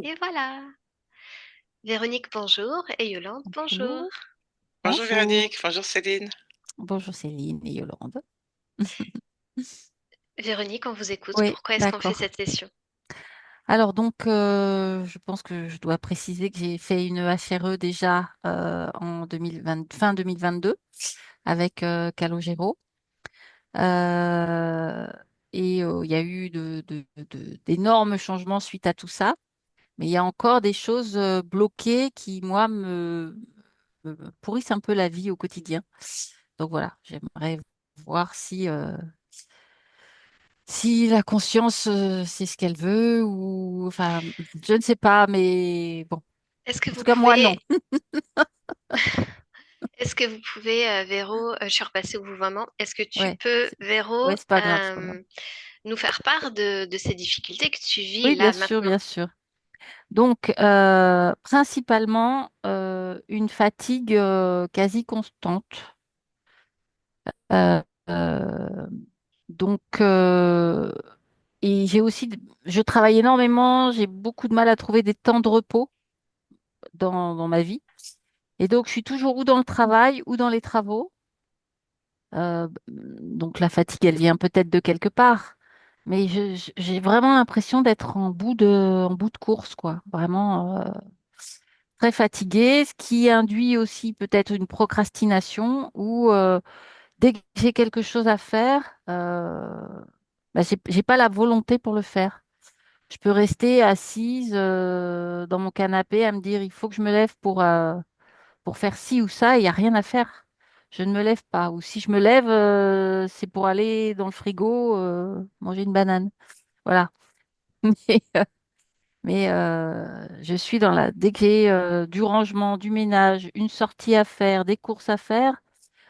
Et voilà. Véronique, bonjour. Et Yolande, bonjour. Bonjour. Bonjour Bonjour. Véronique, bonjour Céline. Bonjour Céline et Yolande. Véronique, on vous écoute. Oui, Pourquoi est-ce qu'on fait d'accord. cette session? Alors donc, je pense que je dois préciser que j'ai fait une HRE déjà en 2020, fin 2022 avec Calogero. Euh, il y a eu d'énormes changements suite à tout ça. Mais il y a encore des choses bloquées qui, moi, me pourrissent un peu la vie au quotidien. Donc voilà, j'aimerais voir si la conscience c'est ce qu'elle veut ou enfin je ne sais pas, mais bon, Est-ce que en tout vous cas moi non. pouvez, est-ce que vous pouvez, Véro, je suis repassée au vouvoiement. Est-ce que tu Ouais, peux, Véro, ouais, c'est pas grave, c'est pas grave. nous faire part de ces difficultés que tu vis Oui, bien là sûr, maintenant? bien sûr. Donc principalement une fatigue quasi constante. Euh, euh, donc et j'ai aussi je travaille énormément, j'ai beaucoup de mal à trouver des temps de repos dans ma vie. Et donc, je suis toujours ou dans le travail ou dans les travaux. Donc, la fatigue, elle vient peut-être de quelque part. Mais j'ai vraiment l'impression d'être en bout de course, quoi. Vraiment très fatiguée, ce qui induit aussi peut-être une procrastination ou dès que j'ai quelque chose à faire, bah, j'ai pas la volonté pour le faire. Je peux rester assise dans mon canapé à me dire, il faut que je me lève pour faire ci ou ça, il n'y a rien à faire. Je ne me lève pas. Ou si je me lève, c'est pour aller dans le frigo manger une banane. Voilà. Mais, je suis dans la... Dès que j'ai du rangement, du ménage, une sortie à faire, des courses à faire,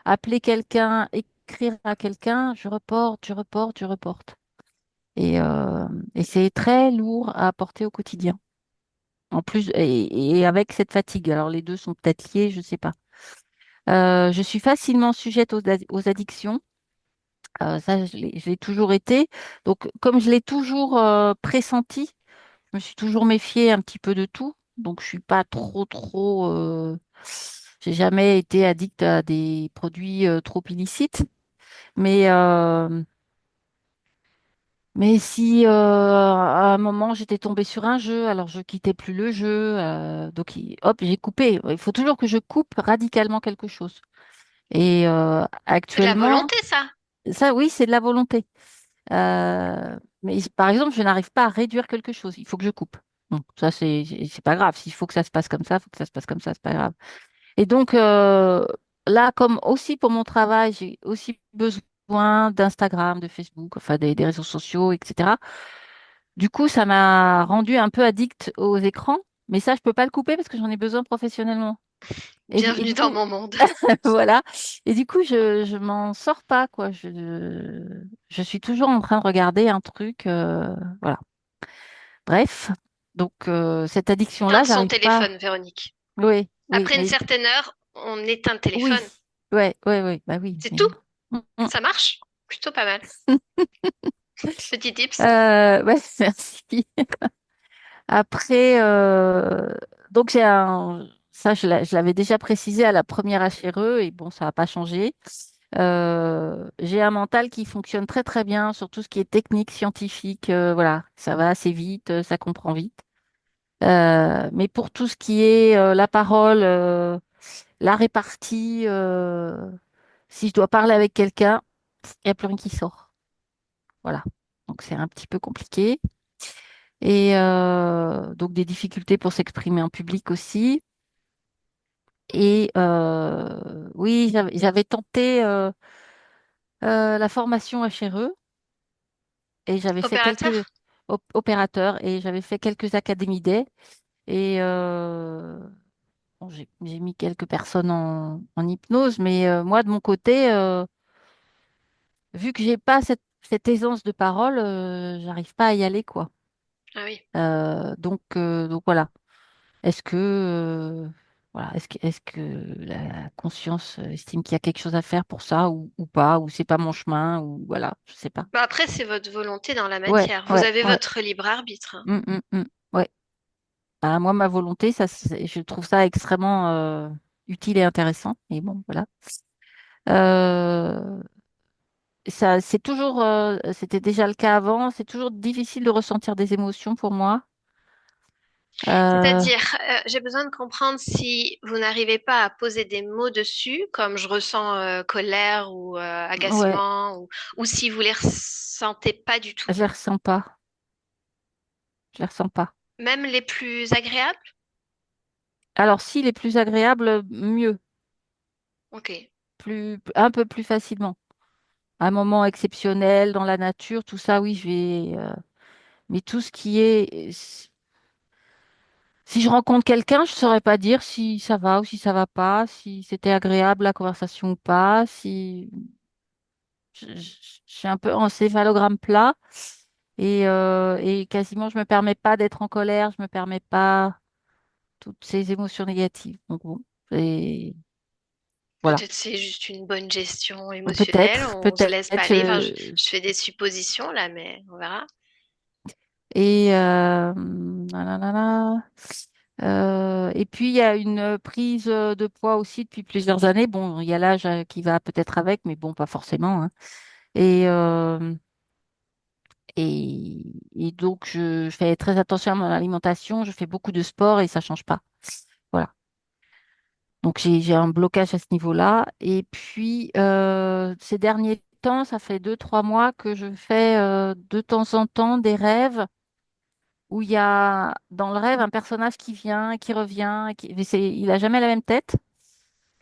appeler quelqu'un, écrire à quelqu'un, je reporte, je reporte, je reporte. Et, euh, et c'est très lourd à porter au quotidien. En plus, et avec cette fatigue. Alors les deux sont peut-être liés, je ne sais pas. Je suis facilement sujette aux addictions. Ça, je l'ai toujours été. Donc, comme je l'ai toujours pressenti, je me suis toujours méfiée un petit peu de tout. Donc, je suis pas trop. J'ai jamais été addict à des produits trop illicites. Mais, euh, mais si à un moment j'étais tombée sur un jeu, alors je quittais plus le jeu. Donc, hop, j'ai coupé. Il faut toujours que je coupe radicalement quelque chose. Et C'est de la actuellement, volonté, ça. ça, oui, c'est de la volonté. Mais par exemple, je n'arrive pas à réduire quelque chose. Il faut que je coupe. Bon, ça, c'est pas grave. S'il faut que ça se passe comme ça, il faut que ça se passe comme ça, c'est pas grave. Et donc, là, comme aussi pour mon travail, j'ai aussi besoin d'Instagram, de Facebook, enfin des réseaux sociaux, etc. Du coup, ça m'a rendu un peu addict aux écrans. Mais ça, je peux pas le couper parce que j'en ai besoin professionnellement. Et Bienvenue du dans coup, mon monde. voilà. Et du coup, je m'en sors pas, quoi. Je suis toujours en train de regarder un truc. Voilà. Bref. Donc, cette Éteindre addiction-là, son j'arrive pas. téléphone, Véronique. Oui, oui, Après une mais certaine heure, on éteint le oui. téléphone. Ouais, ouais, ouais. Bah oui. C'est tout. Mais... Mm, mm. Ça marche. Plutôt pas mal. Petit tips. Ouais, merci. Après, donc ça, je l'avais déjà précisé à la première HRE et bon, ça n'a pas changé. J'ai un mental qui fonctionne très très bien sur tout ce qui est technique, scientifique. Voilà, ça va assez vite, ça comprend vite. Mais pour tout ce qui est la parole, la répartie, si je dois parler avec quelqu'un, il n'y a plus rien qui sort. Voilà. Donc c'est un petit peu compliqué. Et donc des difficultés pour s'exprimer en public aussi. Et oui, j'avais tenté la formation HRE et j'avais fait quelques Opérateur? opérateurs et j'avais fait quelques académies day et bon, j'ai mis quelques personnes en hypnose, mais moi de mon côté, vu que j'ai pas cette aisance de parole, j'arrive pas à y aller quoi. Ah oui. Donc voilà. Est-ce que voilà, est-ce que la conscience estime qu'il y a quelque chose à faire pour ça ou pas, ou c'est pas mon chemin, ou voilà, je sais pas. Bah après, c'est votre volonté dans la Ouais, matière. Vous ouais, avez ouais. votre libre arbitre. Mm, mm, mm. Ouais. bah, moi, ma volonté, je trouve ça extrêmement utile et intéressant. Et bon, voilà. Euh, Ça, c'est toujours, c'était déjà le cas avant. C'est toujours difficile de ressentir des émotions pour moi. Euh, C'est-à-dire, j'ai besoin de comprendre si vous n'arrivez pas à poser des mots dessus, comme je ressens colère ou ouais, agacement, ou si vous les ressentez pas du tout. je les ressens pas. Je les ressens pas. Même les plus agréables? Alors, si les plus agréables, mieux, Ok. un peu plus facilement. Un moment exceptionnel dans la nature, tout ça, oui, je vais. Mais tout ce qui est, si je rencontre quelqu'un, je saurais pas dire si ça va ou si ça va pas, si c'était agréable la conversation ou pas, si je suis un peu en céphalogramme plat et quasiment je me permets pas d'être en colère, je me permets pas toutes ces émotions négatives. Donc bon, et voilà. Peut-être c'est juste une bonne gestion émotionnelle, Peut-être, on se laisse pas peut-être. aller. Enfin, je fais des suppositions là, mais on verra. Nanana. Et puis il y a une prise de poids aussi depuis plusieurs années. Bon, il y a l'âge qui va peut-être avec, mais bon, pas forcément, hein. Et, euh, et donc je fais très attention à mon alimentation. Je fais beaucoup de sport et ça change pas. Voilà. Donc j'ai un blocage à ce niveau-là. Et puis ces derniers temps, ça fait 2, 3 mois que je fais de temps en temps des rêves où il y a dans le rêve un personnage qui vient, qui revient, il a jamais la même tête.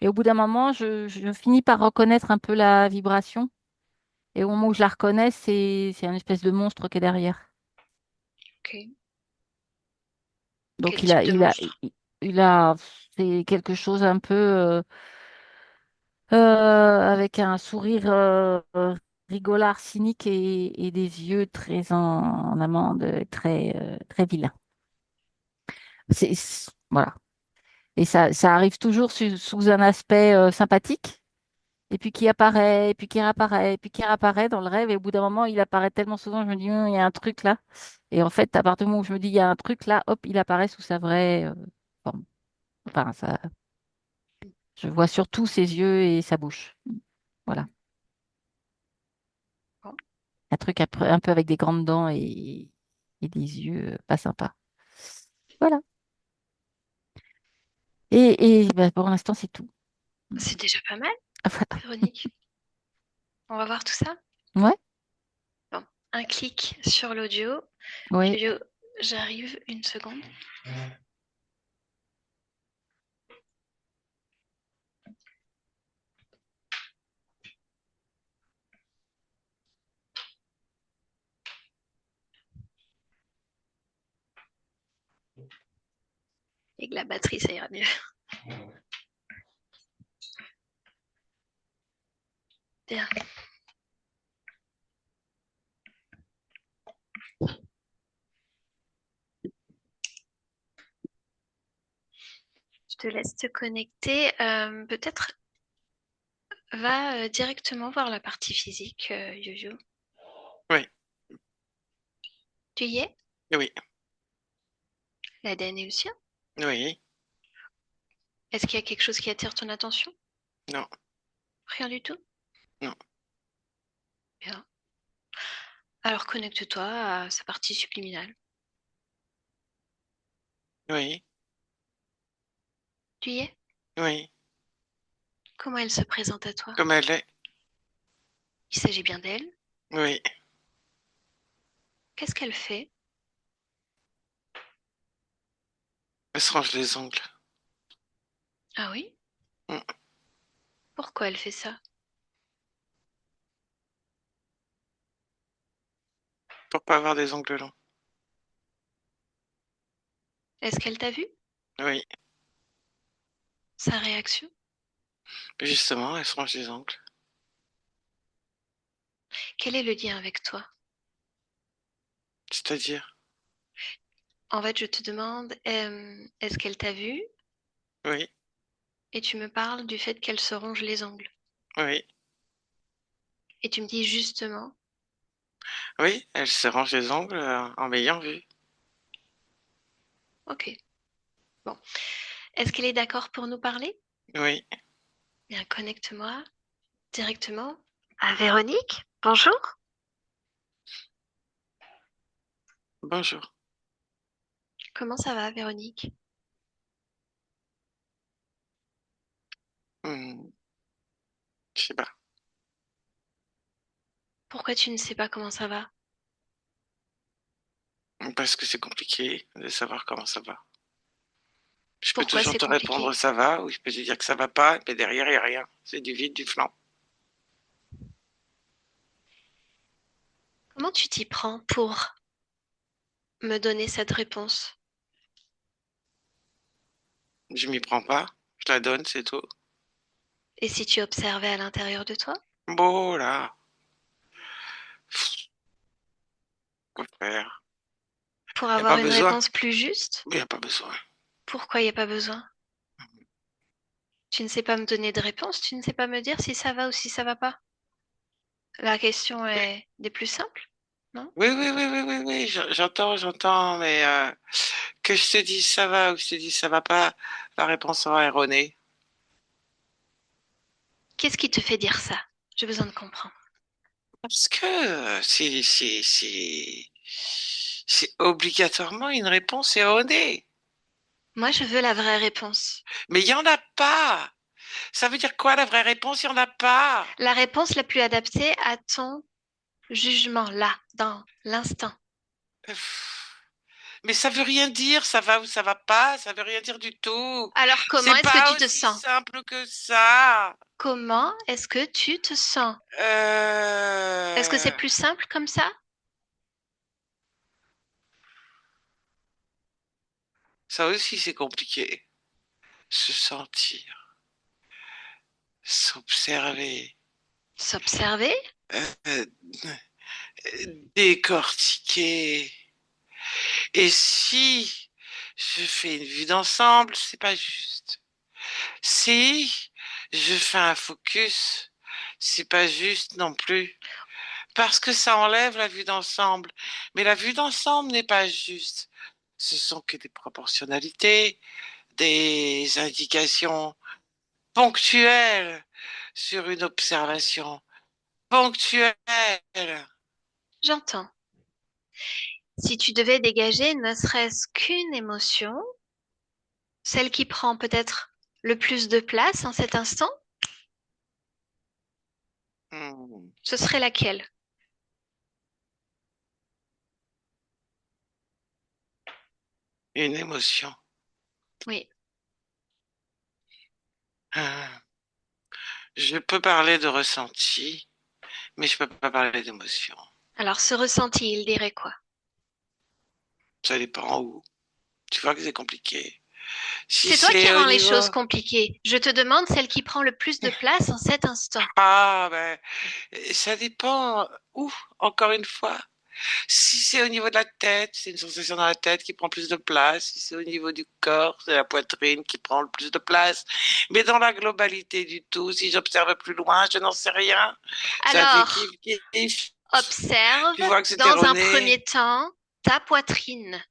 Et au bout d'un moment, je finis par reconnaître un peu la vibration. Et au moment où je la reconnais, c'est un espèce de monstre qui est derrière. Ok. Donc Quel type de monstre? il a, c'est quelque chose un peu avec un sourire rigolard, cynique et des yeux très en amande, très vilains. Voilà. Et ça arrive toujours sous un aspect sympathique, et puis qui apparaît, et puis qui réapparaît, et puis qui réapparaît dans le rêve, et au bout d'un moment, il apparaît tellement souvent, je me dis, il y a un truc là. Et en fait, à partir du moment où je me dis, il y a un truc là, hop, il apparaît sous sa vraie forme. Enfin, je vois surtout ses yeux et sa bouche. Voilà. Bon. Un truc un peu avec des grandes dents et des yeux pas sympas. Voilà. Bah, pour l'instant, c'est tout. C'est déjà pas mal, Véronique. On va voir tout ça. Ouais, Bon, un clic sur l'audio. ouais. Yo-yo, j'arrive une seconde. Et que la batterie, ça ira mieux. Bien. Je te laisse te connecter. Peut-être va directement voir la partie physique, Yo-yo. Oui, Tu y es? oui, L'ADN est aussi. oui, Est-ce qu'il y a quelque chose qui attire ton attention? non, Rien du tout? non, Bien. Alors connecte-toi à sa partie subliminale. oui, Tu y es? oui, Comment elle se présente à toi? comme elle est, Il s'agit bien d'elle? oui, Qu'est-ce qu'elle fait? elle se range les ongles. Ah oui? Mm. Pourquoi elle fait ça? Pour pas avoir des ongles longs. Est-ce qu'elle t'a vu? Oui, Sa réaction? justement, elle se range les ongles. Quel est le lien avec toi? C'est-à-dire, En fait, je te demande, est-ce qu'elle t'a vu? oui, Et tu me parles du fait qu'elle se ronge les ongles. oui, Et tu me dis justement, oui, elle se range les ongles en m'ayant vu. ok. Bon. Est-ce qu'elle est d'accord pour nous parler? Oui, Bien, connecte-moi directement à Véronique. Bonjour. bonjour. Comment ça va, Véronique? Hmm, je sais pas. Pourquoi tu ne sais pas comment ça va? Parce que c'est compliqué de savoir comment ça va. Je peux Pourquoi toujours c'est te répondre compliqué? ça va, ou je peux te dire que ça va pas, mais derrière, il n'y a rien. C'est du vide, du flanc. Comment tu t'y prends pour me donner cette réponse? Je m'y prends pas, je la donne, c'est tout. Et si tu observais à l'intérieur de toi? Bon, là, quoi faire? Pour Il n'y a avoir pas une besoin. réponse plus juste? Il n'y a pas besoin. Pourquoi il n'y a pas besoin? Tu ne sais pas me donner de réponse? Tu ne sais pas me dire si ça va ou si ça va pas? La question est des plus simples, non? Oui, oui, oui, oui, oui, oui, j'entends, mais que je te dise ça va ou que je te dise ça va pas, la réponse sera erronée. Qu'est-ce qui te fait dire ça? J'ai besoin de comprendre. Parce que c'est obligatoirement une réponse erronée. Moi, je veux la vraie réponse. Mais il n'y en a pas. Ça veut dire quoi la vraie réponse? Il n'y en a pas. La réponse la plus adaptée à ton jugement, là, dans l'instant. Pff, mais ça veut rien dire, ça va ou ça va pas, ça veut rien dire du tout. Alors, comment C'est est-ce que pas tu te aussi sens? simple que ça. Comment est-ce que tu te sens? Est-ce que c'est Euh, plus simple comme ça? Ça aussi c'est compliqué. Se sentir, s'observer, S'observer? euh, décortiquer. Et si je fais une vue d'ensemble, c'est pas juste. Si je fais un focus, c'est pas juste non plus. Parce que ça enlève la vue d'ensemble. Mais la vue d'ensemble n'est pas juste. Ce sont que des proportionnalités, des indications ponctuelles sur une observation ponctuelle. J'entends. Si tu devais dégager ne serait-ce qu'une émotion, celle qui prend peut-être le plus de place en cet instant, Hmm, ce serait laquelle? une émotion. Oui. Ah, je peux parler de ressenti, mais je peux pas parler d'émotion. Alors, ce ressenti, il dirait quoi? Ça dépend où. Tu vois que c'est compliqué. Si C'est toi qui c'est au rends les choses niveau... compliquées. Je te demande celle qui prend le plus de place en cet instant. Ah, ben, ça dépend où, encore une fois. Si c'est au niveau de la tête, c'est une sensation dans la tête qui prend plus de place. Si c'est au niveau du corps, c'est la poitrine qui prend le plus de place. Mais dans la globalité du tout, si j'observe plus loin, je n'en sais rien. Ça fait Alors, kiff-kiff. observe Tu vois que c'est dans un erroné. premier temps ta poitrine.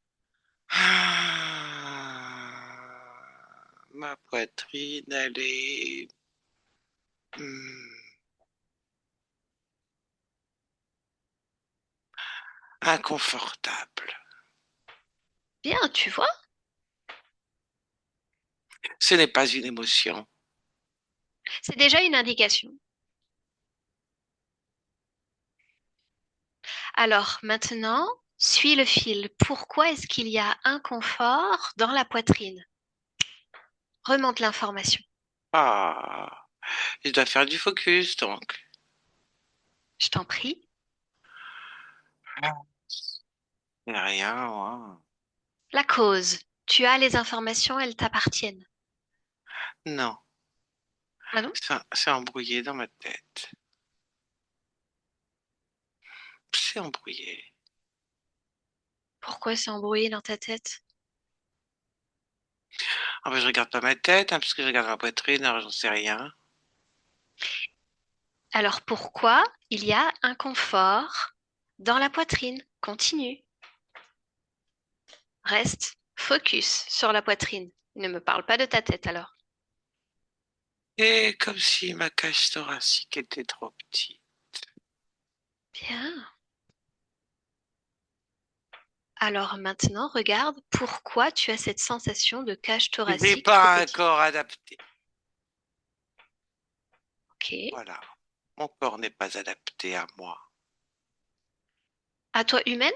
Ma poitrine, elle est hmm, inconfortable. Bien, tu vois? Ce n'est pas une émotion. C'est déjà une indication. Alors, maintenant, suis le fil. Pourquoi est-ce qu'il y a inconfort dans la poitrine? Remonte l'information. Ah, je dois faire du focus, donc. Je t'en prie. Il n'y a rien, moi. La cause. Tu as les informations, elles t'appartiennent. Non, Ah non? c'est embrouillé dans ma tête. C'est embrouillé. Pourquoi c'est embrouillé dans ta tête? Ah ben, je regarde pas ma tête, hein, parce que je regarde ma poitrine, alors j'en sais rien. Alors pourquoi il y a inconfort dans la poitrine? Continue. Reste focus sur la poitrine. Ne me parle pas de ta tête alors. Et comme si ma cage thoracique était trop petite. Bien. Alors maintenant, regarde pourquoi tu as cette sensation de cage Je n'ai thoracique trop pas un petite. corps adapté. Ok. Voilà. Mon corps n'est pas adapté à moi. À toi humaine?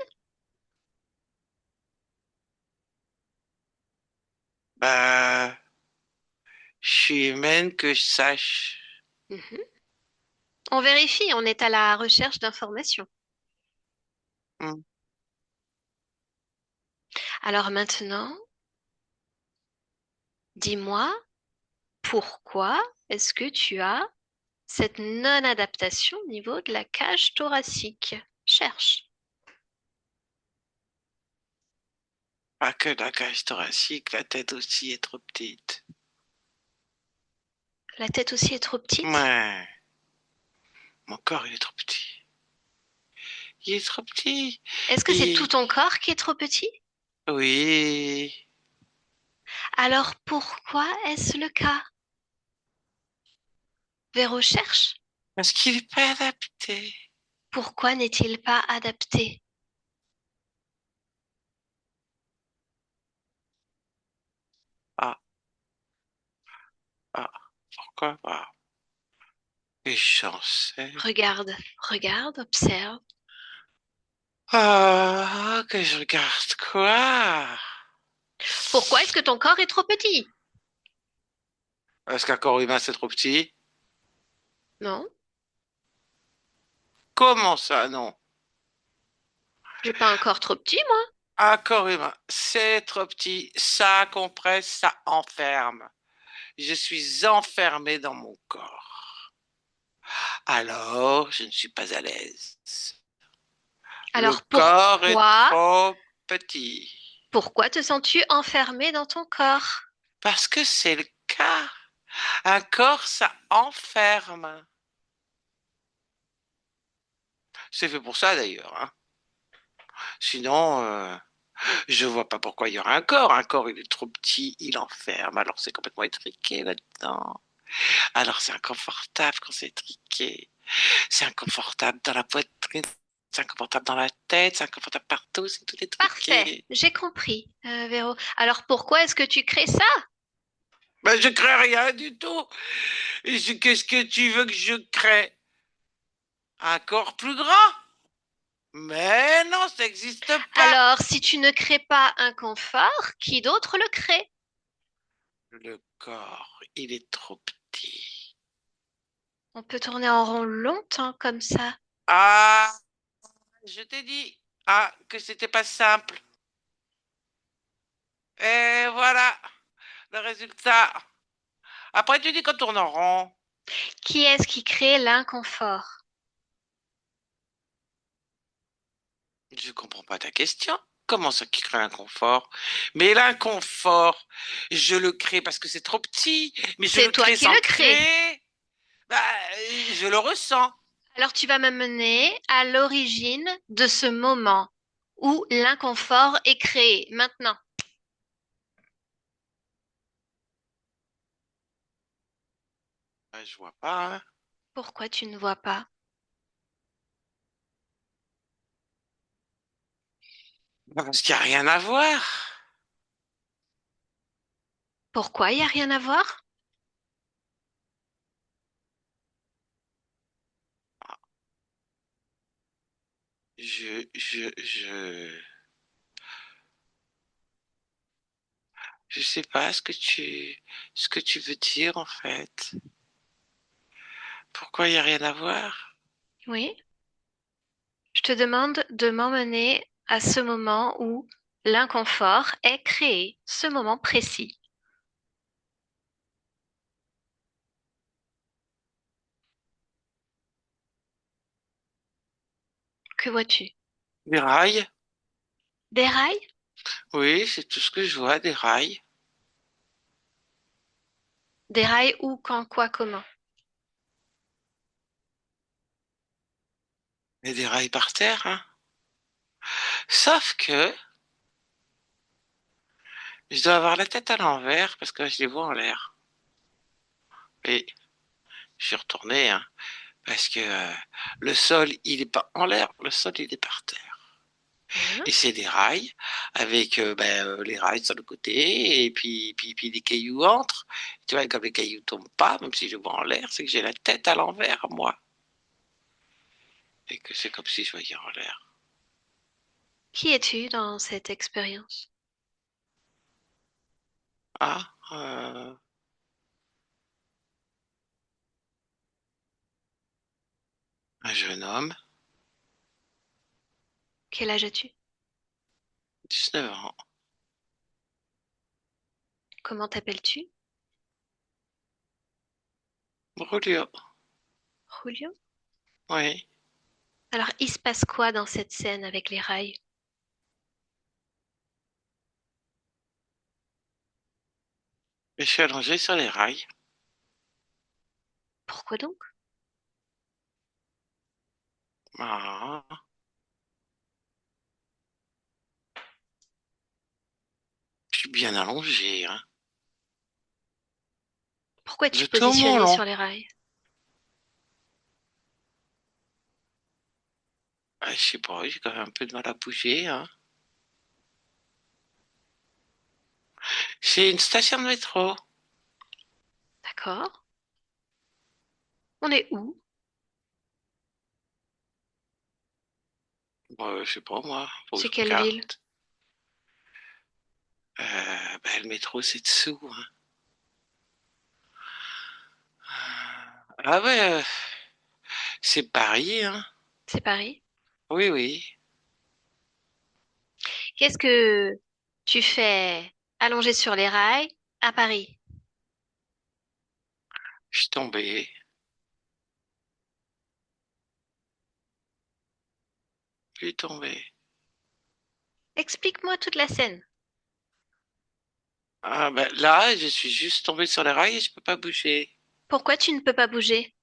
Bah, je suis humaine que je sache. Mhm. On vérifie, on est à la recherche d'informations. Hmm. Alors maintenant, dis-moi pourquoi est-ce que tu as cette non-adaptation au niveau de la cage thoracique? Cherche. Pas que la cage thoracique, la tête aussi est trop petite. La tête aussi est trop petite? Ouais, mon corps il est trop petit. Il est trop petit. Est-ce que c'est tout Il... ton corps qui est trop petit? Oui, Alors pourquoi est-ce le cas? Véro cherche. parce qu'il n'est pas adapté. Pourquoi n'est-il pas adapté? Ah, ah, pourquoi pas? Et j'en sais. Regarde, regarde, observe. Ah, que je regarde quoi? Pourquoi est-ce que ton corps est trop petit? Est-ce qu'un corps humain c'est trop petit? Non, Comment ça, non? j'ai pas un corps trop petit, moi. Un corps humain, c'est trop petit, ça compresse, ça enferme. Je suis enfermé dans mon corps. Alors, je ne suis pas à l'aise. Le Alors corps est pourquoi, trop petit. pourquoi te sens-tu enfermé dans ton corps? Parce que c'est le cas. Un corps, ça enferme. C'est fait pour ça d'ailleurs, hein. Sinon, je vois pas pourquoi il y aurait un corps. Un corps, il est trop petit, il enferme. Alors c'est complètement étriqué là-dedans. Alors c'est inconfortable quand c'est étriqué. C'est inconfortable dans la poitrine. C'est inconfortable dans la tête. C'est inconfortable partout. C'est tout Parfait, étriqué. j'ai compris, Véro. Alors pourquoi est-ce que tu crées ça? Ben, je crée rien du tout. Qu'est-ce que tu veux que je crée? Un corps plus grand? Mais non, ça n'existe pas. Alors si tu ne crées pas un confort, qui d'autre le crée? Le corps, il est trop petit. On peut tourner en rond longtemps comme ça. Ah, je t'ai dit, ah, que c'était pas simple. Et voilà le résultat. Après, tu dis qu'on tourne en rond. Qui est-ce qui crée l'inconfort? Je comprends pas ta question. Comment ça qui crée l'inconfort? Mais l'inconfort, je le crée parce que c'est trop petit, mais je C'est le toi crée qui sans le le crée. créer. Bah, je le ressens. Alors tu vas me mener à l'origine de ce moment où l'inconfort est créé. Maintenant, Bah, je vois pas, hein. pourquoi tu ne vois pas? Bah, parce qu'il n'y a rien à voir. Pourquoi il n'y a rien à voir? Je je sais pas ce que tu veux dire en fait. Pourquoi il n'y a rien à voir? Oui, je te demande de m'emmener à ce moment où l'inconfort est créé, ce moment précis. Que vois-tu? Des rails? Des rails? Oui, c'est tout ce que je vois, des rails. Des rails où, quand, quoi, comment? Et des rails par terre, hein. Sauf que Je dois avoir la tête à l'envers parce que je les vois en l'air. Et je suis retourné, hein, parce que le sol, il est pas en l'air, le sol, il est par terre. Hein. Et c'est des rails avec les rails sur le côté et puis des cailloux entre. Tu vois, comme les cailloux tombent pas, même si je vois en l'air, c'est que j'ai la tête à l'envers, moi. Et que c'est comme si je voyais en l'air. Qui es-tu dans cette expérience? Ah, un jeune homme, Quel âge as-tu? 19 ans, Comment t'appelles-tu? brûlure, Julio? oui. Alors, il se passe quoi dans cette scène avec les rails? Et je suis allongé sur les rails. Pourquoi donc? Ah, je suis bien allongé, hein. Pourquoi De tu tout mon positionnais long. sur les rails? Ah, je sais pas, j'ai quand même un peu de mal à bouger, hein. C'est une station de métro. D'accord. On est où? Bon, je sais pas, moi, faut que C'est je quelle regarde. ville? Le métro, c'est dessous, hein. Ah ouais, c'est Paris, hein. C'est Paris. Oui, oui. Qu'est-ce que tu fais allongé sur les rails à Paris? Je suis tombé. Je suis tombé. Explique-moi toute la scène. Ah ben là, je suis juste tombé sur les rails et je peux pas bouger. Pourquoi tu ne peux pas bouger?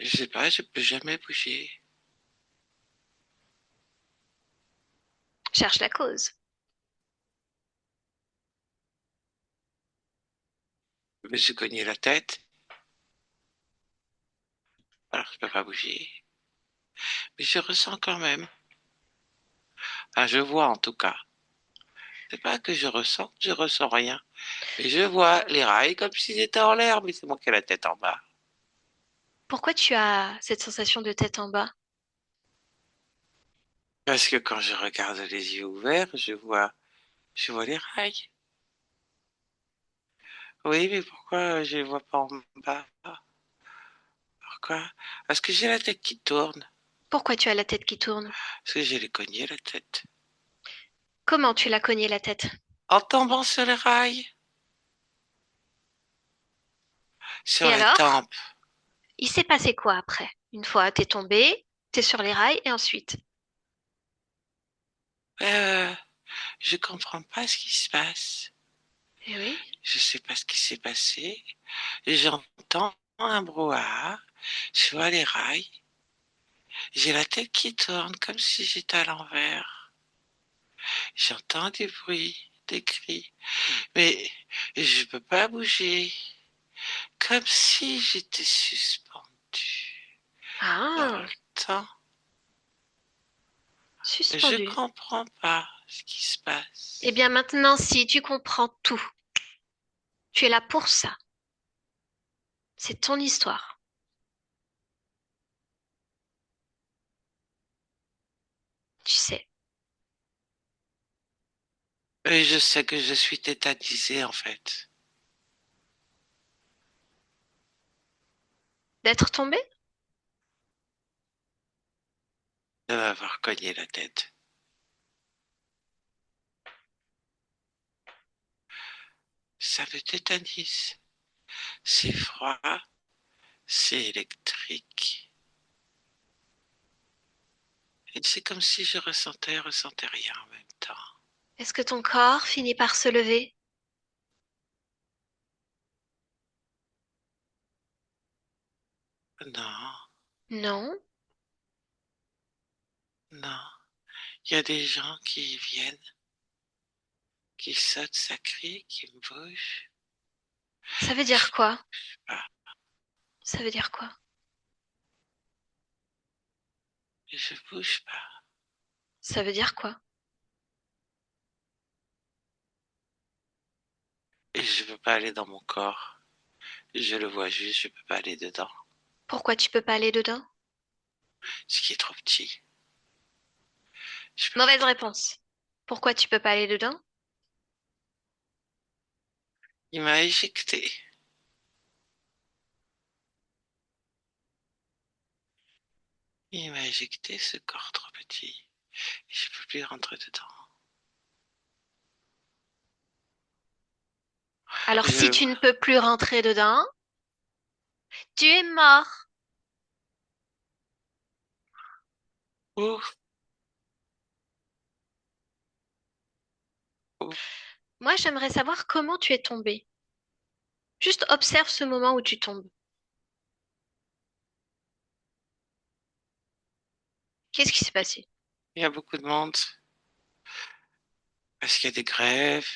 Je sais pas, je peux jamais bouger. Cherche la cause. Je me suis cogné la tête, alors je peux pas bouger. Mais je ressens quand même. Enfin, je vois en tout cas. C'est pas que je ressens rien. Mais je vois les rails comme s'ils étaient en l'air, mais c'est moi qui ai la tête en bas. Pourquoi tu as cette sensation de tête en bas? Parce que quand je regarde les yeux ouverts, je vois les rails. Oui, mais pourquoi je les vois pas en bas? Pourquoi? Parce que j'ai la tête qui tourne. Pourquoi tu as la tête qui tourne? Parce que j'ai les cogné la tête. Comment tu l'as cogné la tête? En tombant sur les rails, Et sur la alors? tempe. Il s'est passé quoi après? Une fois t'es tombé, t'es sur les rails et ensuite? Euh, je comprends pas ce qui se passe. Eh oui. Je sais pas ce qui s'est passé. J'entends un brouhaha. Je vois les rails. J'ai la tête qui tourne comme si j'étais à l'envers. J'entends des bruits, des cris. Mais je peux pas bouger. Comme si j'étais suspendu dans Ah, le temps. Je suspendu. comprends pas ce qui se Eh passe. bien maintenant, si tu comprends tout, tu es là pour ça. C'est ton histoire. Tu sais. Et je sais que je suis tétanisé en fait. D'être tombé? De m'avoir cogné la tête. Ça me tétanise. C'est froid, c'est électrique. Et c'est comme si je ressentais rien en même temps. Est-ce que ton corps finit par se lever? Non, Non. Non. Il y a des gens qui viennent, qui sautent, ça crie, qui me bougent. Ça veut Je dire quoi? bouge pas. Ça veut dire quoi? Je bouge pas. Ça veut dire quoi? Et je peux pas aller dans mon corps. Je le vois juste, je peux pas aller dedans. Pourquoi tu peux pas aller dedans? Ce qui est trop petit. Je peux pas Mauvaise aller. réponse. Pourquoi tu peux pas aller dedans? Il m'a éjecté. Il m'a éjecté ce corps trop petit. Et je peux plus rentrer dedans. Alors Je si le tu vois. ne peux plus rentrer dedans, tu es mort. Ouf, ouf. Moi, j'aimerais savoir comment tu es tombé. Juste observe ce moment où tu tombes. Qu'est-ce qui s'est passé? Il y a beaucoup de monde. Parce qu'il y a des grèves,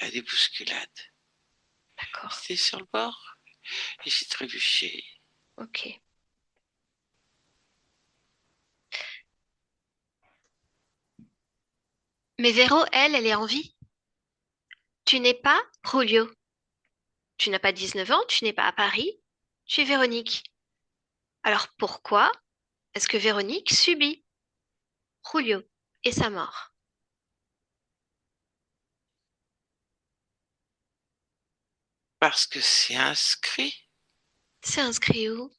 il y a des bousculades. D'accord. J'étais sur le bord et j'ai trébuché. Ok. Mais Véro, elle est en vie. Tu n'es pas Julio. Tu n'as pas 19 ans, tu n'es pas à Paris. Tu es Véronique. Alors pourquoi est-ce que Véronique subit Julio et sa mort? Parce que c'est inscrit C'est inscrit où?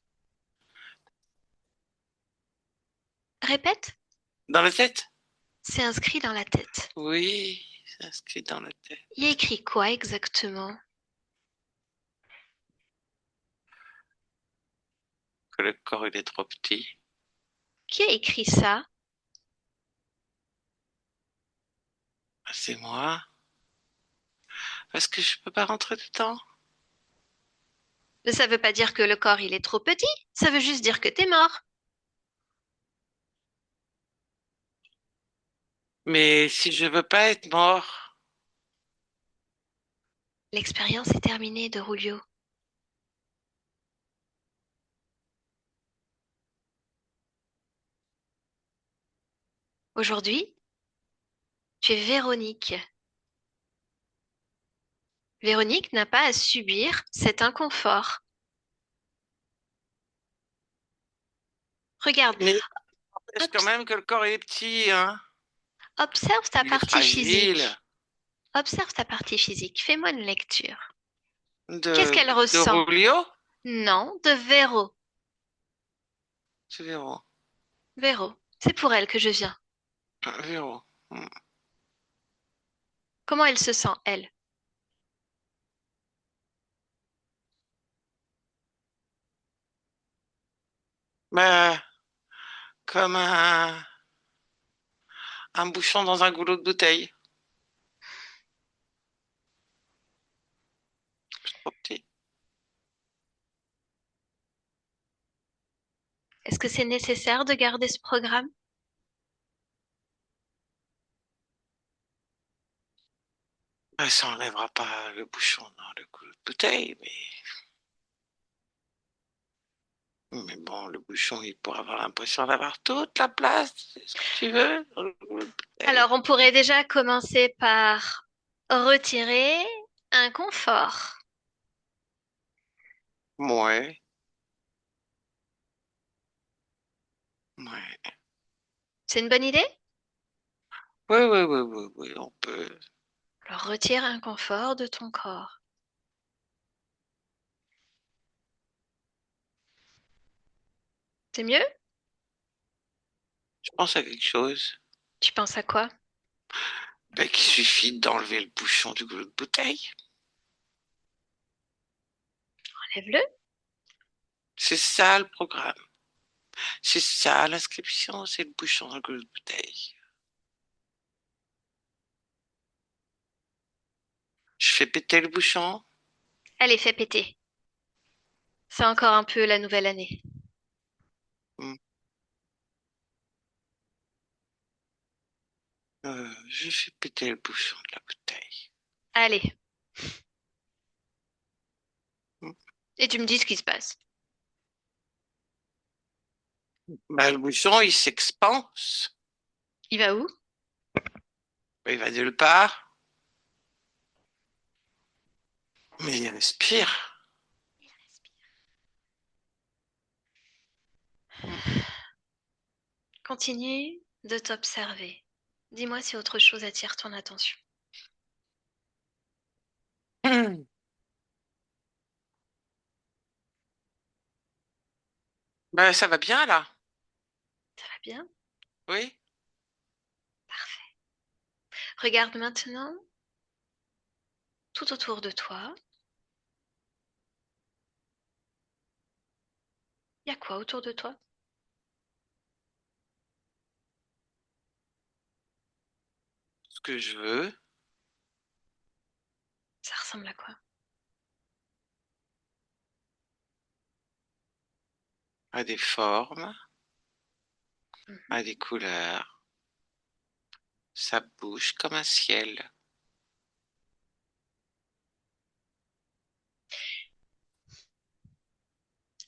Répète. dans la tête. C'est inscrit dans la tête. Oui, c'est inscrit dans la tête. Il y a écrit quoi exactement? Que le corps il est trop petit. Qui a écrit ça? C'est moi. Parce que je peux pas rentrer dedans. Mais ça veut pas dire que le corps il est trop petit. Ça veut juste dire que t'es mort. Mais si je veux pas être mort, L'expérience est terminée de Julio. Aujourd'hui, tu es Véronique. Véronique n'a pas à subir cet inconfort. Regarde, mais n'empêche quand obs- même que le corps il est petit, hein. observe ta Il est partie fragile. physique. Observe ta partie physique. Fais-moi une lecture. Qu'est-ce De, qu'elle de ressent? Rulio, Non, de Véro. c'est Véro. Véro, c'est pour elle que je viens. Véro. Hmm. Comment elle se sent, elle? Bah, comme un bouchon dans un goulot de bouteille. C'est trop petit. Est-ce que c'est nécessaire de garder ce programme? Bah, ça enlèvera pas le bouchon dans le goulot de bouteille, mais bon, le bouchon, il pourra avoir l'impression d'avoir toute la place, c'est ce que tu veux, dans le goulot de bouteille. Alors, on pourrait déjà commencer par retirer un confort. Ouais, ouais. C'est une bonne idée? Ouais, ouais, ouais, ouais, ouais, on peut. Alors, retire un confort de ton corps. C'est mieux? Je pense à quelque chose. Tu penses à quoi? Ben, qu'il suffit d'enlever le bouchon du goulot de bouteille. Enlève-le. C'est ça le programme. C'est ça l'inscription, c'est le bouchon dans le goulot de bouteille. Je fais péter le bouchon. Allez, fais péter. C'est encore un peu la nouvelle année. Hmm. Je fais péter le bouchon de la bouteille. Allez, et tu me dis ce qui se passe. Bah, le bouchon, il s'expanse. Il va où? Il va nulle part, mais il respire. Continue de t'observer. Dis-moi si autre chose attire ton attention. Bah, ça va bien là. Ça va bien? Oui. Parfait. Regarde maintenant tout autour de toi. Il y a quoi autour de toi? Ce que je veux, Ça ressemble à quoi? à des formes, Mhm. à des couleurs. Ça bouge comme un ciel.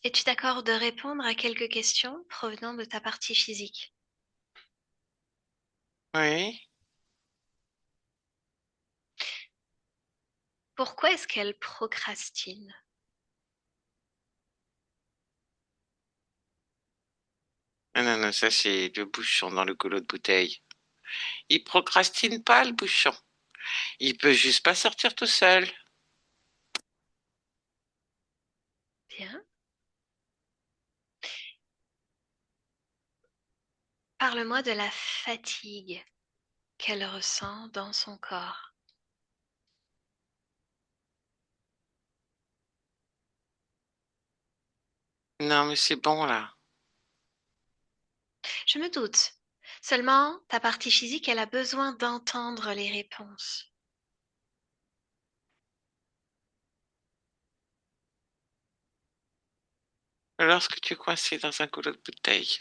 Et tu t'accordes de répondre à quelques questions provenant de ta partie physique. Oui. Pourquoi est-ce qu'elle procrastine? Ah non, non, ça c'est le bouchon dans le goulot de bouteille. Il procrastine pas le bouchon. Il peut juste pas sortir tout seul. Bien. Parle-moi de la fatigue qu'elle ressent dans son corps. Non, mais c'est bon là. Je me doute. Seulement, ta partie physique, elle a besoin d'entendre les réponses. Lorsque tu es coincé dans un goulot de bouteille,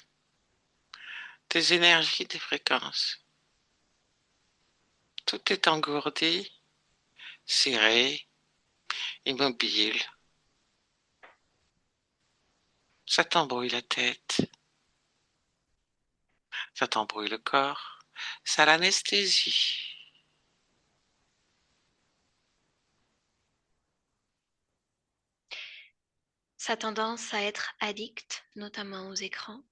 tes énergies, tes fréquences, tout est engourdi, serré, immobile. Ça t'embrouille la tête, ça t'embrouille le corps, ça l'anesthésie. Sa tendance à être addict, notamment aux écrans.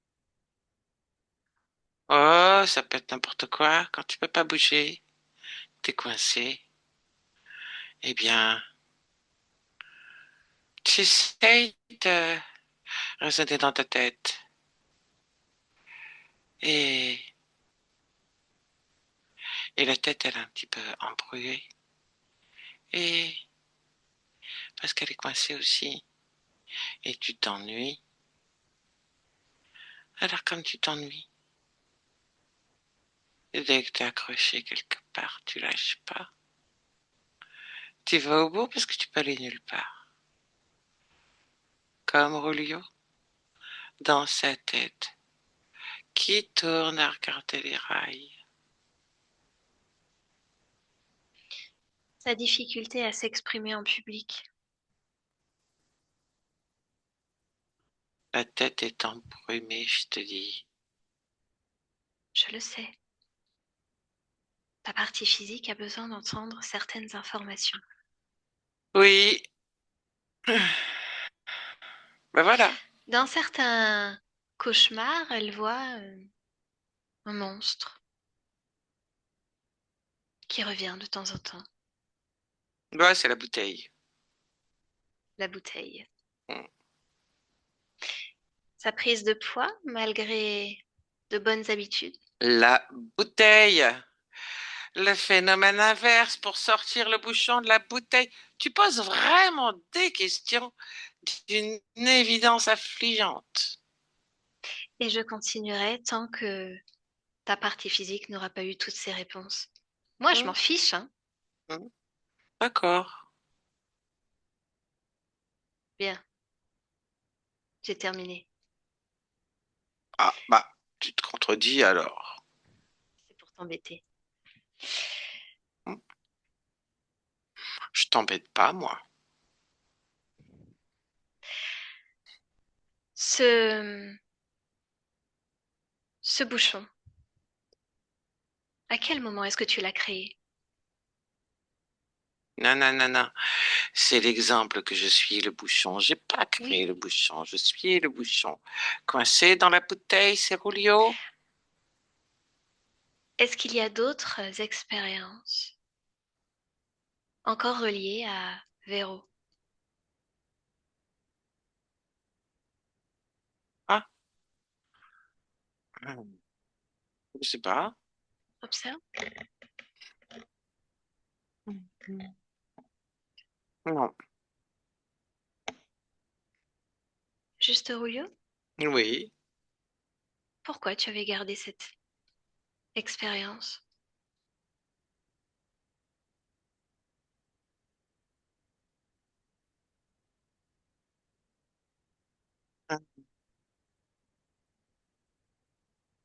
Oh, ça peut être n'importe quoi. Quand tu peux pas bouger, t'es coincé. Eh bien, tu essayes de raisonner dans ta tête. Et, et la tête, elle est un petit peu embrouillée. Et parce qu'elle est coincée aussi. Et tu t'ennuies. Alors comme tu t'ennuies, et dès que t'es accroché quelque part, tu lâches pas. Tu vas au bout parce que tu peux aller nulle part. Comme Rolio, dans sa tête, qui tourne à regarder les rails. Sa difficulté à s'exprimer en public. La tête est embrumée, je te dis. Je le sais. Ta partie physique a besoin d'entendre certaines informations. Oui, ben voilà. Dans certains cauchemars, elle voit un monstre qui revient de temps en temps. Ouais, c'est la bouteille. La bouteille. Hmm. Sa prise de poids, malgré de bonnes habitudes. La bouteille. Le phénomène inverse pour sortir le bouchon de la bouteille. Tu poses vraiment des questions d'une évidence affligeante. Et je continuerai tant que ta partie physique n'aura pas eu toutes ces réponses. Moi, je m'en Hmm, fiche, hein. hmm. D'accord. Bien, j'ai terminé. Ah, bah, tu te contredis alors. C'est pour t'embêter. Je t'embête pas, moi. Ce, ce bouchon, à quel moment est-ce que tu l'as créé? Non, non, non, non. C'est l'exemple que je suis le bouchon. J'ai pas créé Oui. le bouchon. Je suis le bouchon. Coincé dans la bouteille, c'est Rulio. Est-ce qu'il y a d'autres expériences encore reliées à Véro? Ah, je sais pas. Observe. Non. Juste Julio? Oui. Pourquoi tu avais gardé cette expérience?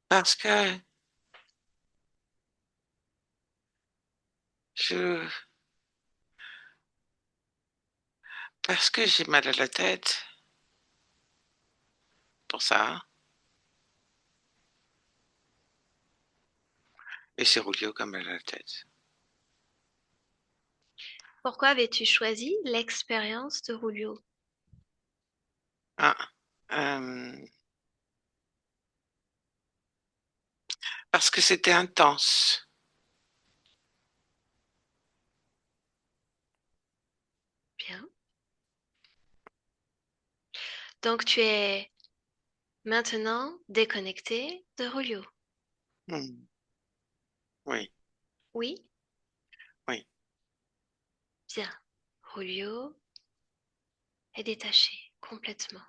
Parce que je, parce que j'ai mal à la tête. Pour ça. Et c'est Rulio qui a mal à la tête. Pourquoi avais-tu choisi l'expérience de Julio? Ah. euh, Parce que c'était intense. Bien. Donc tu es maintenant déconnecté de Julio. Hmm. Oui, Oui? oui. Bien. Julio est détaché complètement.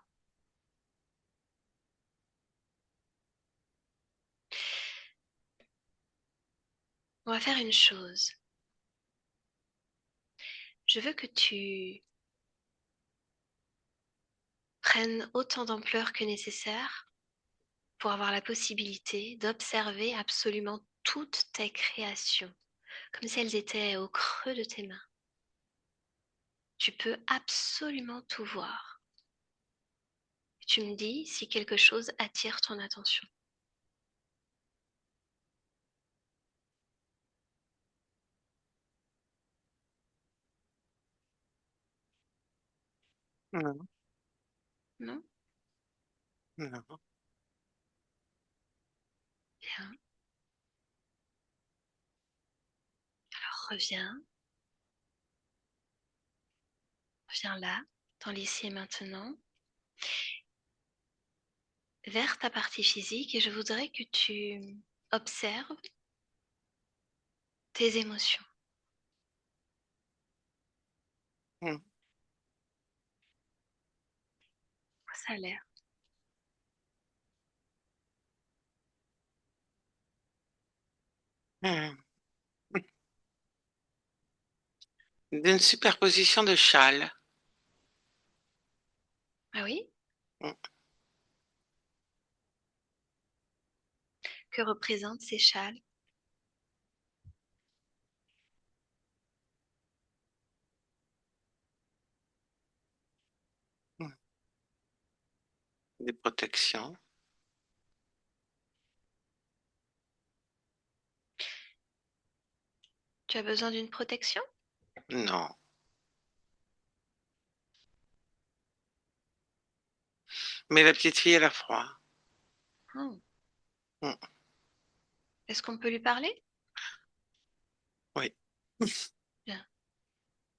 On va faire une chose. Je veux que tu prennes autant d'ampleur que nécessaire pour avoir la possibilité d'observer absolument toutes tes créations, comme si elles étaient au creux de tes mains. Tu peux absolument tout voir. Tu me dis si quelque chose attire ton attention. Non, Non? non. Bien. Alors reviens là, dans l'ici et maintenant, vers ta partie physique et je voudrais que tu observes tes émotions. Hmm. Ça a l'air. Hmm. D'une superposition de châles. Ah oui? Hmm. Que représentent ces châles? Hmm. Des protections. Tu as besoin d'une protection? Non. Mais la petite fille, elle a froid. Hmm. Hmm. Est-ce qu'on peut lui parler? Oui. Bien.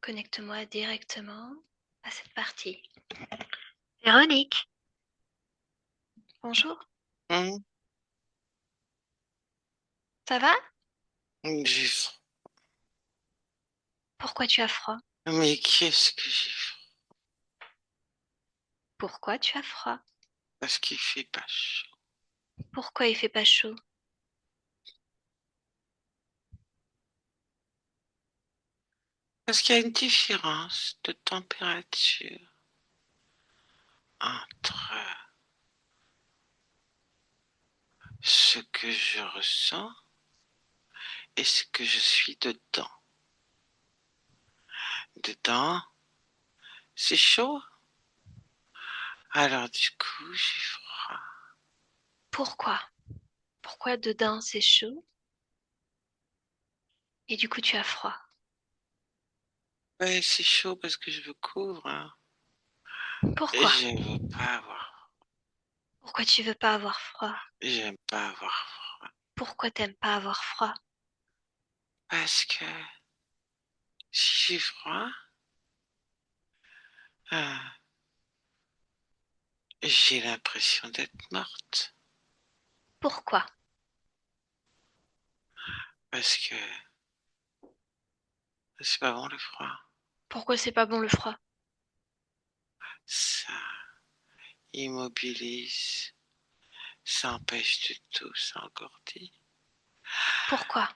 Connecte-moi directement à cette partie. Véronique, bonjour. Hmm. Ça va? J'ai froid. Pourquoi tu as froid? Mais qu'est-ce que j'ai froid? Pourquoi tu as froid? Parce qu'il fait pas chaud. Pourquoi il fait pas chaud? Parce qu'il y a une différence de température entre ce que je ressens est-ce que je suis dedans? Dedans, c'est chaud. Alors du coup, j'ai froid. Pourquoi? Pourquoi dedans c'est chaud et du coup tu as froid? Ouais, c'est chaud parce que je me couvre, hein. Et Pourquoi? je veux pas avoir. Pourquoi tu veux pas avoir froid? J'aime pas avoir froid. Pourquoi t'aimes pas avoir froid? Parce que si j'ai froid, ah, j'ai l'impression d'être morte. Pourquoi? Parce que c'est pas bon le froid. Pourquoi c'est pas bon le froid? Ça immobilise, ça empêche de tout, ça engourdit. Pourquoi?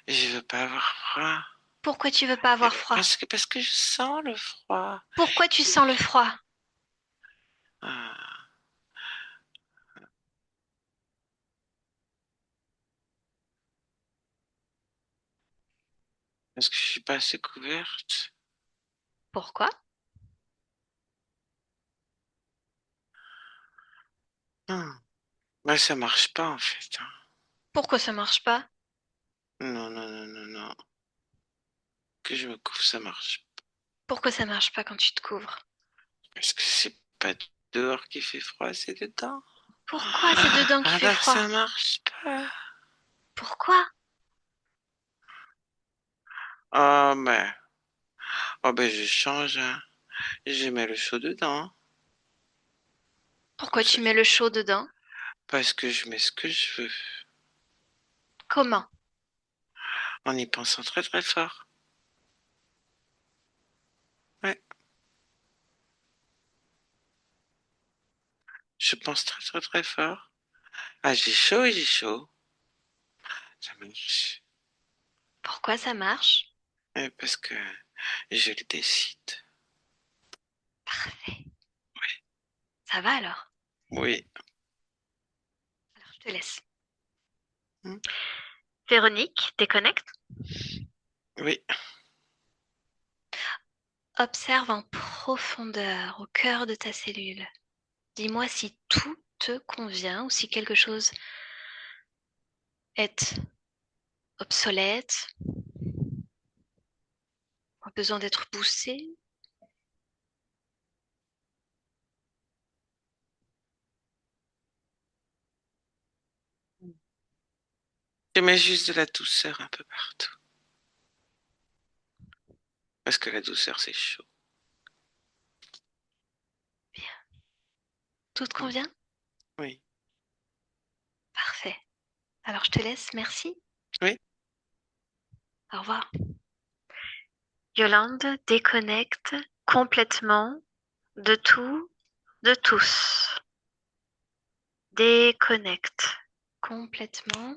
Je veux pas avoir froid. Pourquoi tu veux pas avoir froid? Parce que je sens le froid. Pourquoi tu sens le froid? Ah, parce que je suis pas assez couverte. Pourquoi? Bah, ça marche pas en fait, hein. Pourquoi ça marche pas? Non, non, non, non, non. Que je me couvre, ça marche pas. Pourquoi ça marche pas quand tu te couvres? Parce que c'est pas dehors qui fait froid, c'est dedans. Pourquoi c'est dedans qui fait Alors froid? ça marche pas. Pourquoi? Oh, mais, oh, ben, je change, hein. Je mets le chaud dedans. Comme Pourquoi ça. tu mets le chaud dedans? Parce que je mets ce que je veux. Comment? En y pensant très très fort. Ouais. Je pense très très très fort. Ah, j'ai chaud et j'ai chaud. Ça marche. Pourquoi ça marche? Parce que je le décide. Parfait. Ça va alors? Oui. Alors je te laisse. Hmm. Véronique, déconnecte. Oui. Observe en profondeur, au cœur de ta cellule. Dis-moi si tout te convient ou si quelque chose est obsolète, a besoin d'être poussé. Je mets juste de la douceur un peu partout. Parce que la douceur, c'est chaud. Bien. Tout te Hmm. convient? Oui. Parfait. Alors je te laisse. Merci. Oui. Au revoir. Yolande déconnecte complètement de tout, de tous. Déconnecte complètement.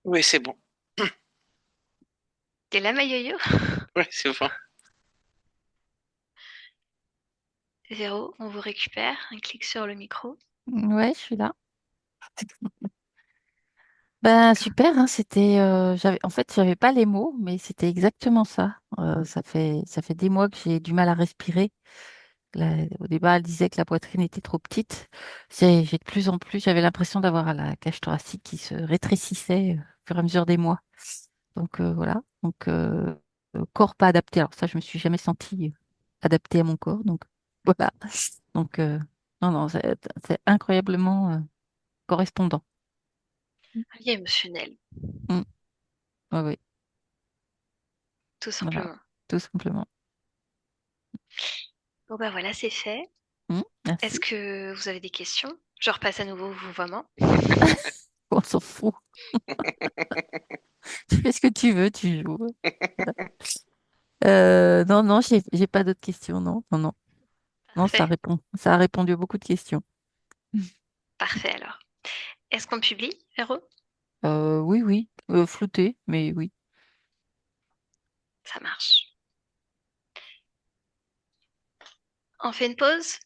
Oui, c'est bon. T'es là, ma yo-yo? Oui, c'est bon. Véro, on vous récupère. Un clic sur le micro. Ouais, je suis là. Ben super, hein, c'était, en fait, j'avais pas les mots, mais c'était exactement ça. Ça fait des mois que j'ai du mal à respirer. Au départ, elle disait que la poitrine était trop petite. J'ai de plus en plus, j'avais l'impression d'avoir la cage thoracique qui se rétrécissait au fur et à mesure des mois. Donc voilà. Donc corps pas adapté. Alors ça, je me suis jamais sentie adaptée à mon corps. Donc voilà. Donc non, non, c'est incroyablement correspondant. Lié émotionnel, Mm. Ouais, ouais, tout voilà, simplement. tout simplement. Bon bah voilà, c'est fait. Est-ce Merci. que vous avez des questions? Je repasse à nouveau au vouvoiement. On s'en fout. Tu fais ce que tu veux, tu joues. Non, non, j'ai pas d'autres questions. Non, non, non. Non, Parfait. ça a répondu à beaucoup de questions. Parfait alors. Est-ce qu'on publie, Véro? Oui, oui. Flouté, mais oui. Ça marche. On fait une pause?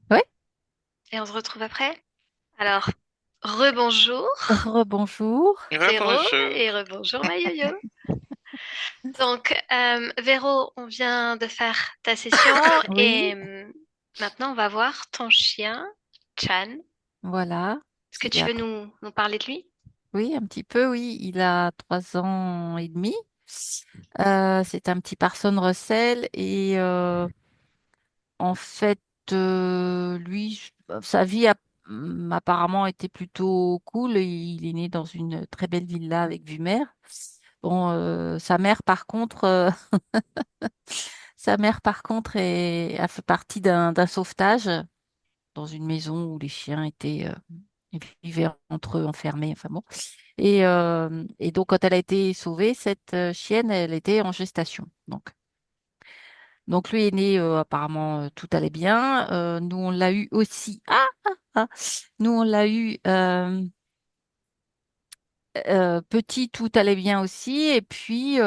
Ouais, Et on se retrouve après? Alors, rebonjour Rebonjour. Véro Rebonjour. et rebonjour Mayoyo. Donc, Véro, on vient de faire ta session Oui, et maintenant on va voir ton chien, Chan. voilà. Est-ce que Il tu a, veux nous parler de lui? oui, un petit peu, oui. Il a 3 ans et demi. C'est un petit Parson Russell et en fait, lui, sa vie a apparemment été plutôt cool. Il est né dans une très belle villa avec vue mer. Bon, sa mère, par contre, a fait partie d'un sauvetage dans une maison où les chiens ils vivaient entre eux enfermés. Enfin bon. Et donc, quand elle a été sauvée, cette chienne, elle était en gestation. Donc lui est né, apparemment, tout allait bien. Nous, on l'a eu aussi. Ah. Nous, on l'a eu petit, tout allait bien aussi. Et puis,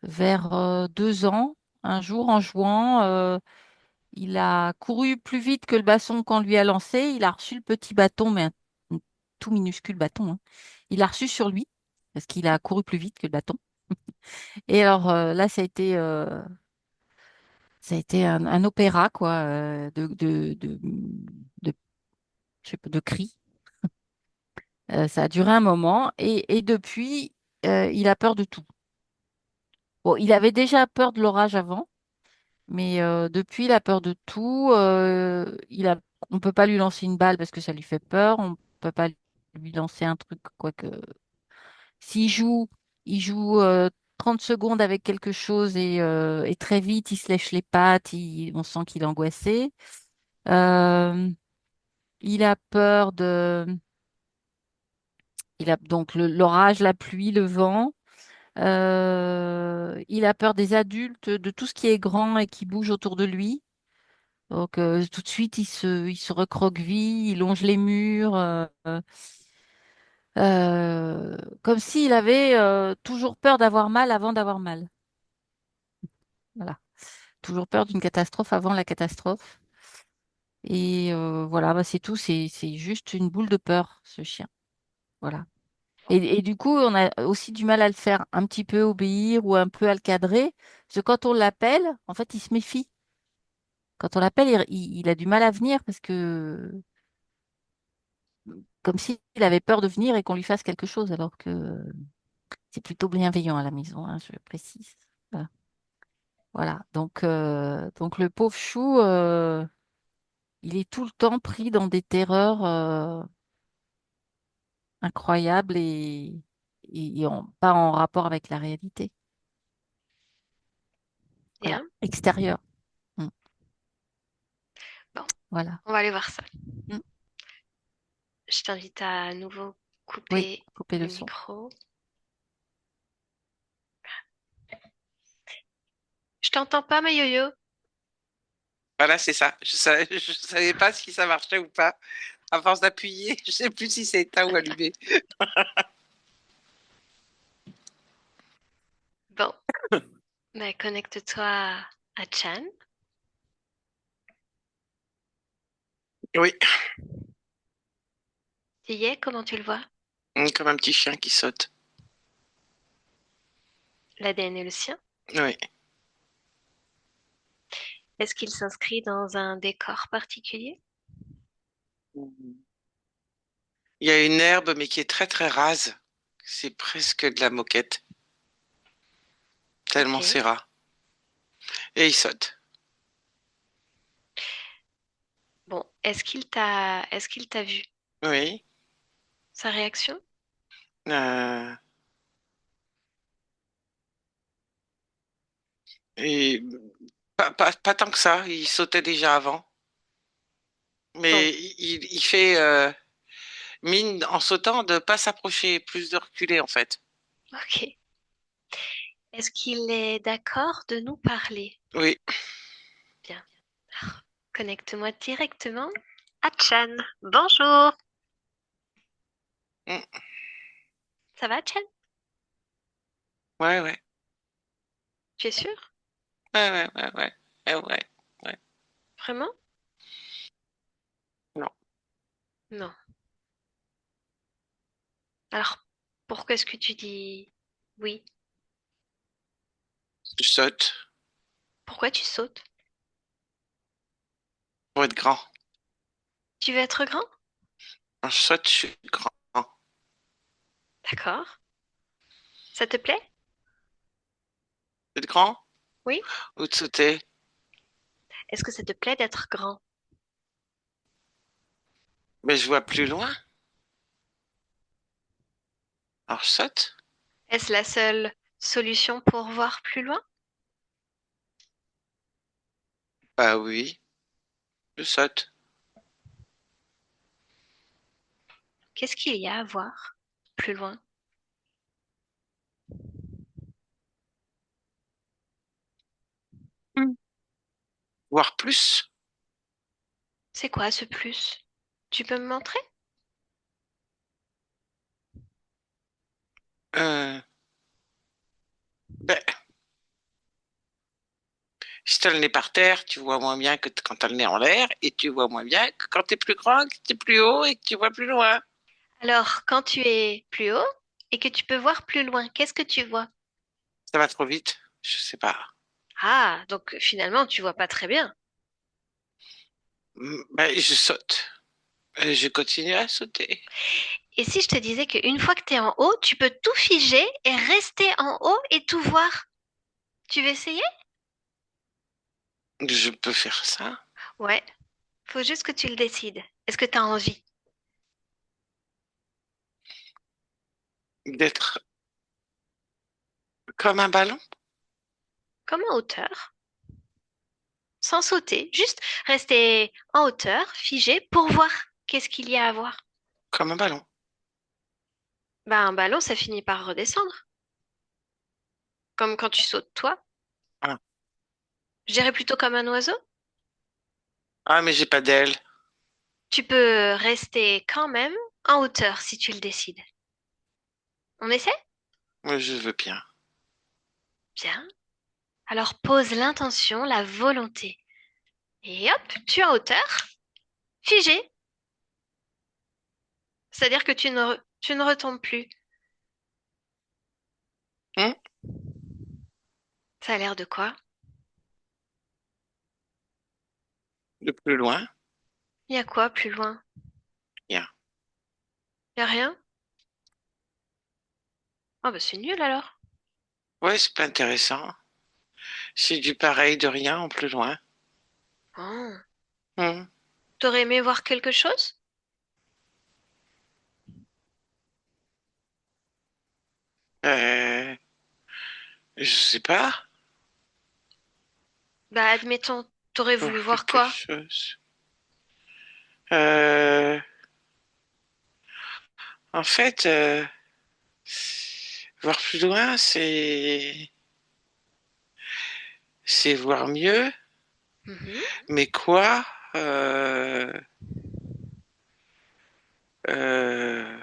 vers 2 ans, un jour, en jouant, il a couru plus vite que le bâton qu'on lui a lancé. Il a reçu le petit bâton, mais un tout minuscule bâton, hein. Il l'a reçu sur lui parce qu'il a couru plus vite que le bâton. Et alors là, ça a été un opéra, quoi, de, je sais pas, de cris. Ça a duré un moment et depuis, il a peur de tout. Bon, il avait déjà peur de l'orage avant, mais depuis, il a peur de tout. On peut pas lui lancer une balle parce que ça lui fait peur. On peut pas lui lancer un truc, quoique. S'il joue, il joue 30 secondes avec quelque chose et très vite, il se lèche les pattes. On sent qu'il est angoissé. Euh, il a peur de. Il a donc l'orage, la pluie, le vent. Il a peur des adultes, de tout ce qui est grand et qui bouge autour de lui. Donc tout de suite, il se recroqueville, il longe les murs, comme s'il avait toujours peur d'avoir mal avant d'avoir mal. Voilà, toujours peur d'une catastrophe avant la catastrophe. Et voilà, bah, c'est tout. C'est juste une boule de peur, ce chien. Voilà. Et du coup, on a aussi du mal à le faire un petit peu obéir ou un peu à le cadrer. Parce que quand on l'appelle, en fait, il se méfie. Quand on l'appelle, il a du mal à venir parce que comme s'il avait peur de venir et qu'on lui fasse quelque chose, alors que c'est plutôt bienveillant à la maison, hein, je précise. Voilà. Voilà. Donc le pauvre chou, il est tout le temps pris dans des terreurs incroyables pas en rapport avec la réalité. Voilà. Bien. Extérieur. Mm. Bon, Voilà. on va aller voir ça. Mm. Je t'invite à nouveau Oui, couper couper le le son. micro. Je t'entends pas, Mayoyo. Voilà, c'est ça. Je savais pas si ça marchait ou pas. À force d'appuyer, je sais plus si c'est éteint ou allumé. Bon, bah, connecte-toi à Chan. Oui, Tu y es, comment tu le vois? comme un petit chien qui saute. L'ADN est le sien. Oui. Est-ce qu'il s'inscrit dans un décor particulier? Il y a une herbe, mais qui est très très rase. C'est presque de la moquette, tellement Ok. c'est ras. Et il saute. Bon, est-ce qu'il t'a vu? Oui. Sa réaction? Euh, et pas tant que ça. Il sautait déjà avant. Bon, Mais il fait mine en sautant de pas s'approcher, plus de reculer en fait. ok. Est-ce qu'il est d'accord de nous parler? Oui. Bien. Alors, connecte-moi directement à Chan. Bonjour. Mm. Ça va, Chan? Ouais, ouais. Tu es sûr? Ouais, ouais, ouais, ouais. Ouais, ouais. Ouais. Vraiment? Non. Alors, pourquoi est-ce que tu dis oui? Je saute Pourquoi tu sautes? pour être grand. Tu veux être grand? Quand je saute, je suis grand. D'accord. Ça te plaît? Être grand Oui? ou de sauter? Est-ce que ça te plaît d'être grand? Mais je vois plus loin. Alors je saute. Est-ce la seule solution pour voir plus loin? Bah oui, je saute. Qu'est-ce qu'il y a à voir plus loin? Hmm. Voir plus. C'est quoi ce plus? Tu peux me montrer? Euh, ben, si t'as le nez par terre, tu vois moins bien que quand t'as le nez en l'air, et tu vois moins bien que quand t'es plus grand, que t'es plus haut et que tu vois plus loin. Alors, quand tu es plus haut et que tu peux voir plus loin, qu'est-ce que tu vois? Ça va trop vite. Je sais pas. Ah, donc finalement, tu vois pas très bien. Ben, je saute. Je continue à sauter. Et si je te disais qu'une fois que tu es en haut, tu peux tout figer et rester en haut et tout voir? Tu veux essayer? Je peux faire ça. Ouais, faut juste que tu le décides. Est-ce que tu as envie? D'être comme un ballon. Comme en hauteur, sans sauter, juste rester en hauteur, figé, pour voir qu'est-ce qu'il y a à voir. Comme un ballon. Bah, un ballon, ça finit par redescendre, comme quand tu sautes toi. Ah, Je dirais plutôt comme un oiseau. ah mais j'ai pas d'ailes. Tu peux rester quand même en hauteur si tu le décides. On essaie? Moi, je veux bien. Bien. Alors pose l'intention, la volonté. Et hop, tu es en hauteur, figé. C'est-à-dire que tu ne retombes plus. Hmm. Ça a l'air de quoi? De plus loin. Il y a quoi plus loin? Bien. Il y a rien? Ah bah c'est nul alors. Ouais, c'est pas intéressant. C'est du pareil de rien en plus loin. Oh. Hmm. T'aurais aimé voir quelque chose? Euh, je sais pas. Bah admettons, t'aurais voulu Voir voir quelque quoi? chose. Euh, en fait, voir plus loin, c'est voir mieux. Mhm. Mais quoi? Euh, euh,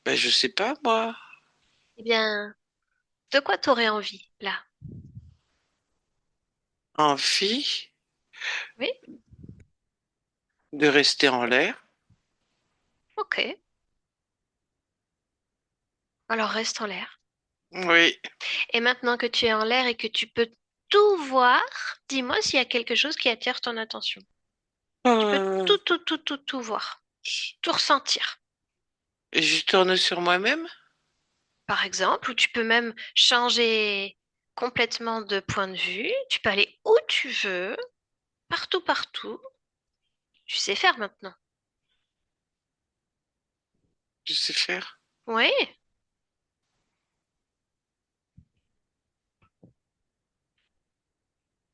ben je sais pas moi. Eh bien, de quoi t'aurais envie là? Envie Oui, de rester en l'air. ok. Alors reste en l'air. Oui. Et maintenant que tu es en l'air et que tu peux tout voir, dis-moi s'il y a quelque chose qui attire ton attention. Tu peux Euh, tout voir, tout ressentir. je tourne sur moi-même. Par exemple, ou tu peux même changer complètement de point de vue. Tu peux aller où tu veux, partout, partout. Tu sais faire maintenant. Je sais faire. Oui,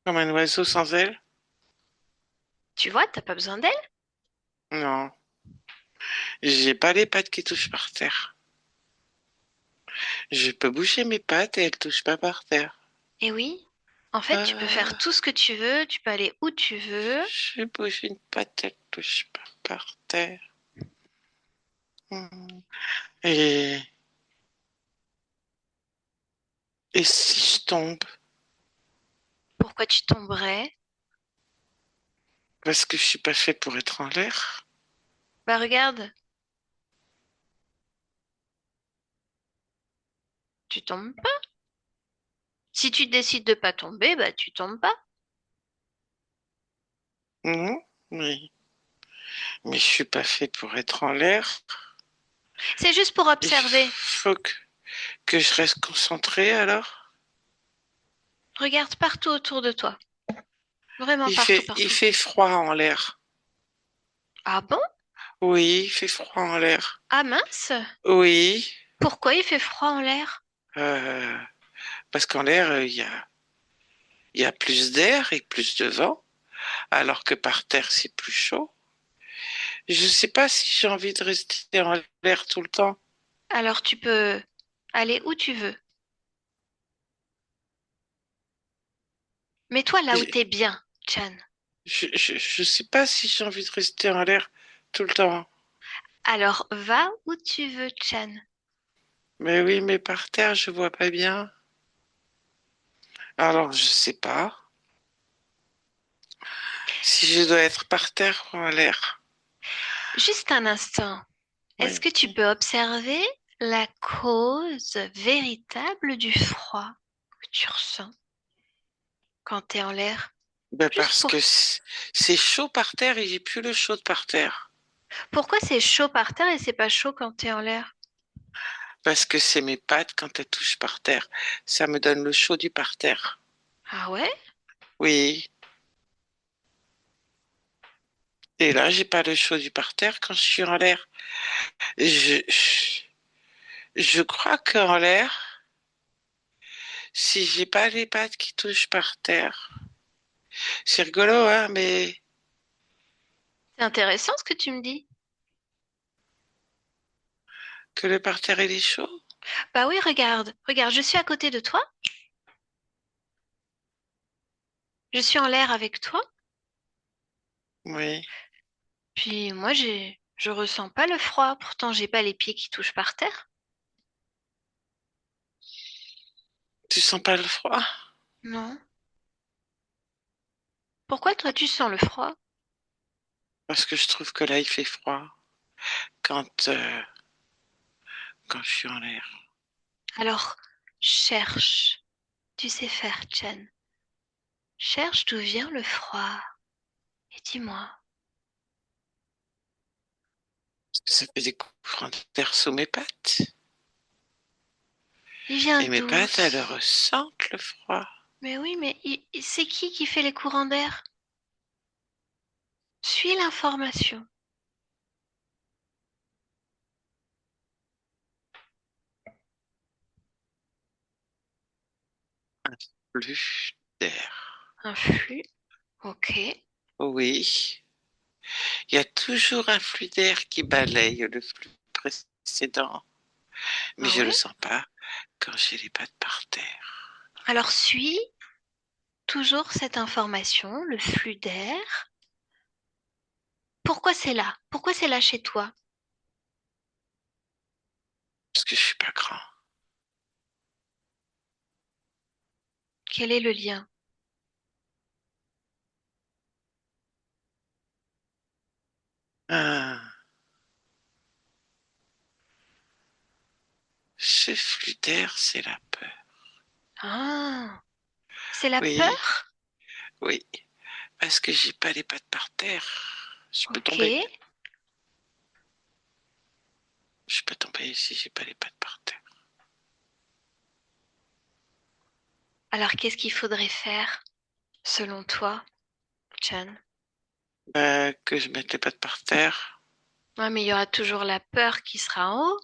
Comme un oiseau sans ailes. tu vois, t'as pas besoin d'elle. Non. J'ai pas les pattes qui touchent par terre. Je peux bouger mes pattes et elles touchent pas par terre. Et oui, en fait, tu peux Euh, faire tout ce que tu veux, tu peux aller où tu veux. je bouge une patte, elle touche pas par terre. Hmm. Et, et si je tombe? Pourquoi tu tomberais? Parce que je suis pas fait pour être en l'air. Bah regarde, tu tombes pas. Si tu décides de pas tomber, bah tu tombes pas. Non, mais je suis pas fait pour être en l'air. C'est juste pour Il observer. faut que je reste concentré alors. Regarde partout autour de toi. Vraiment partout, Il partout. fait froid en l'air. Ah bon? Oui, il fait froid en l'air. Ah mince. Oui, Pourquoi il fait froid en l'air? euh, parce qu'en l'air, il y a plus d'air et plus de vent, alors que par terre, c'est plus chaud. Je sais pas si j'ai envie de rester en l'air tout le temps. Alors tu peux aller où tu veux. Mets-toi là où Je, t'es bien, Chan. je sais pas si j'ai envie de rester en l'air tout le temps. Alors va où tu veux, Chan. Mais oui, mais par terre, je vois pas bien. Alors, je sais pas si je dois être par terre ou en l'air. Juste un instant. Est-ce Oui. que tu peux observer la cause véritable du froid que tu ressens quand t'es en l'air? Ben Juste parce pour... que c'est chaud par terre et j'ai plus le chaud de par terre. Pourquoi c'est chaud par terre et c'est pas chaud quand t'es en l'air? Parce que c'est mes pattes quand elles touchent par terre. Ça me donne le chaud du par terre. Ah ouais? Oui. Et là, j'ai pas le chaud du par terre quand je suis en l'air. Je crois qu'en l'air, si j'ai pas les pattes qui touchent par terre, c'est rigolo, hein, mais C'est intéressant ce que tu me dis. que le par terre il est chaud. Bah oui, regarde, regarde, je suis à côté de toi, je suis en l'air avec toi, Oui. puis moi je ressens pas le froid, pourtant j'ai pas les pieds qui touchent par terre. Tu sens pas le froid? Non. Pourquoi toi tu sens le froid? Parce que je trouve que là, il fait froid quand, quand je suis en l'air. Alors cherche, tu sais faire, Chen. Cherche d'où vient le froid et dis-moi. Parce que ça fait des courants d'air sous mes pattes. Il vient Et mes d'où? pattes, elles ressentent le froid. Mais oui, mais c'est qui fait les courants d'air? Suis l'information. Plus d'air. Un flux, ok. Oui. Il y a toujours un flux d'air qui balaye le flux précédent. Mais Ah je le ouais? sens pas quand j'ai les pattes par terre. Alors suis toujours cette information, le flux d'air. Pourquoi c'est là? Pourquoi c'est là chez toi? Parce que je suis pas grand. Quel est le lien? Ah, ce flux d'air, c'est la peur. Ah, c'est la Oui, peur? oui. Parce que j'ai pas les pattes par terre. Je peux Ok. tomber. Je peux tomber si j'ai pas les pattes par terre. Alors qu'est-ce qu'il faudrait faire selon toi, Chan? Que je mette les pattes par terre. Ouais, mais il y aura toujours la peur qui sera en haut.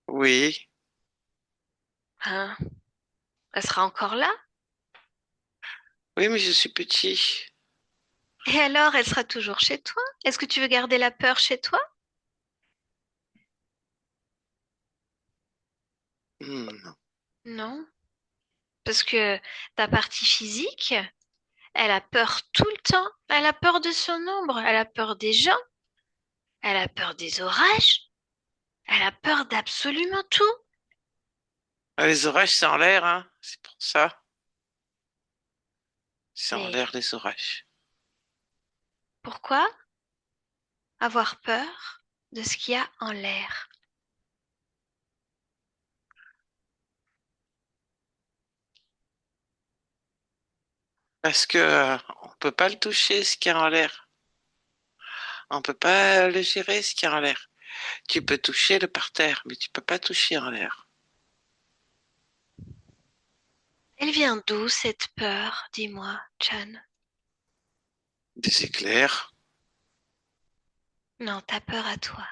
Oui. Hein? Elle sera encore là. Oui, mais je suis petit. Et alors, elle sera toujours chez toi? Est-ce que tu veux garder la peur chez toi? Non. Non. Parce que ta partie physique, elle a peur tout le temps. Elle a peur de son ombre. Elle a peur des gens. Elle a peur des orages. Elle a peur d'absolument tout. Ah, les orages, c'est en l'air, hein. C'est pour ça. C'est en Mais l'air, les orages. Pourquoi avoir peur de ce qu'il y a en l'air? Parce que on peut pas le toucher, ce qui est en l'air. On peut pas le gérer, ce qui est en l'air. Tu peux toucher le parterre, mais tu peux pas toucher en l'air. Elle vient d'où cette peur? Dis-moi, Chan. Des éclairs, Non, ta peur à toi.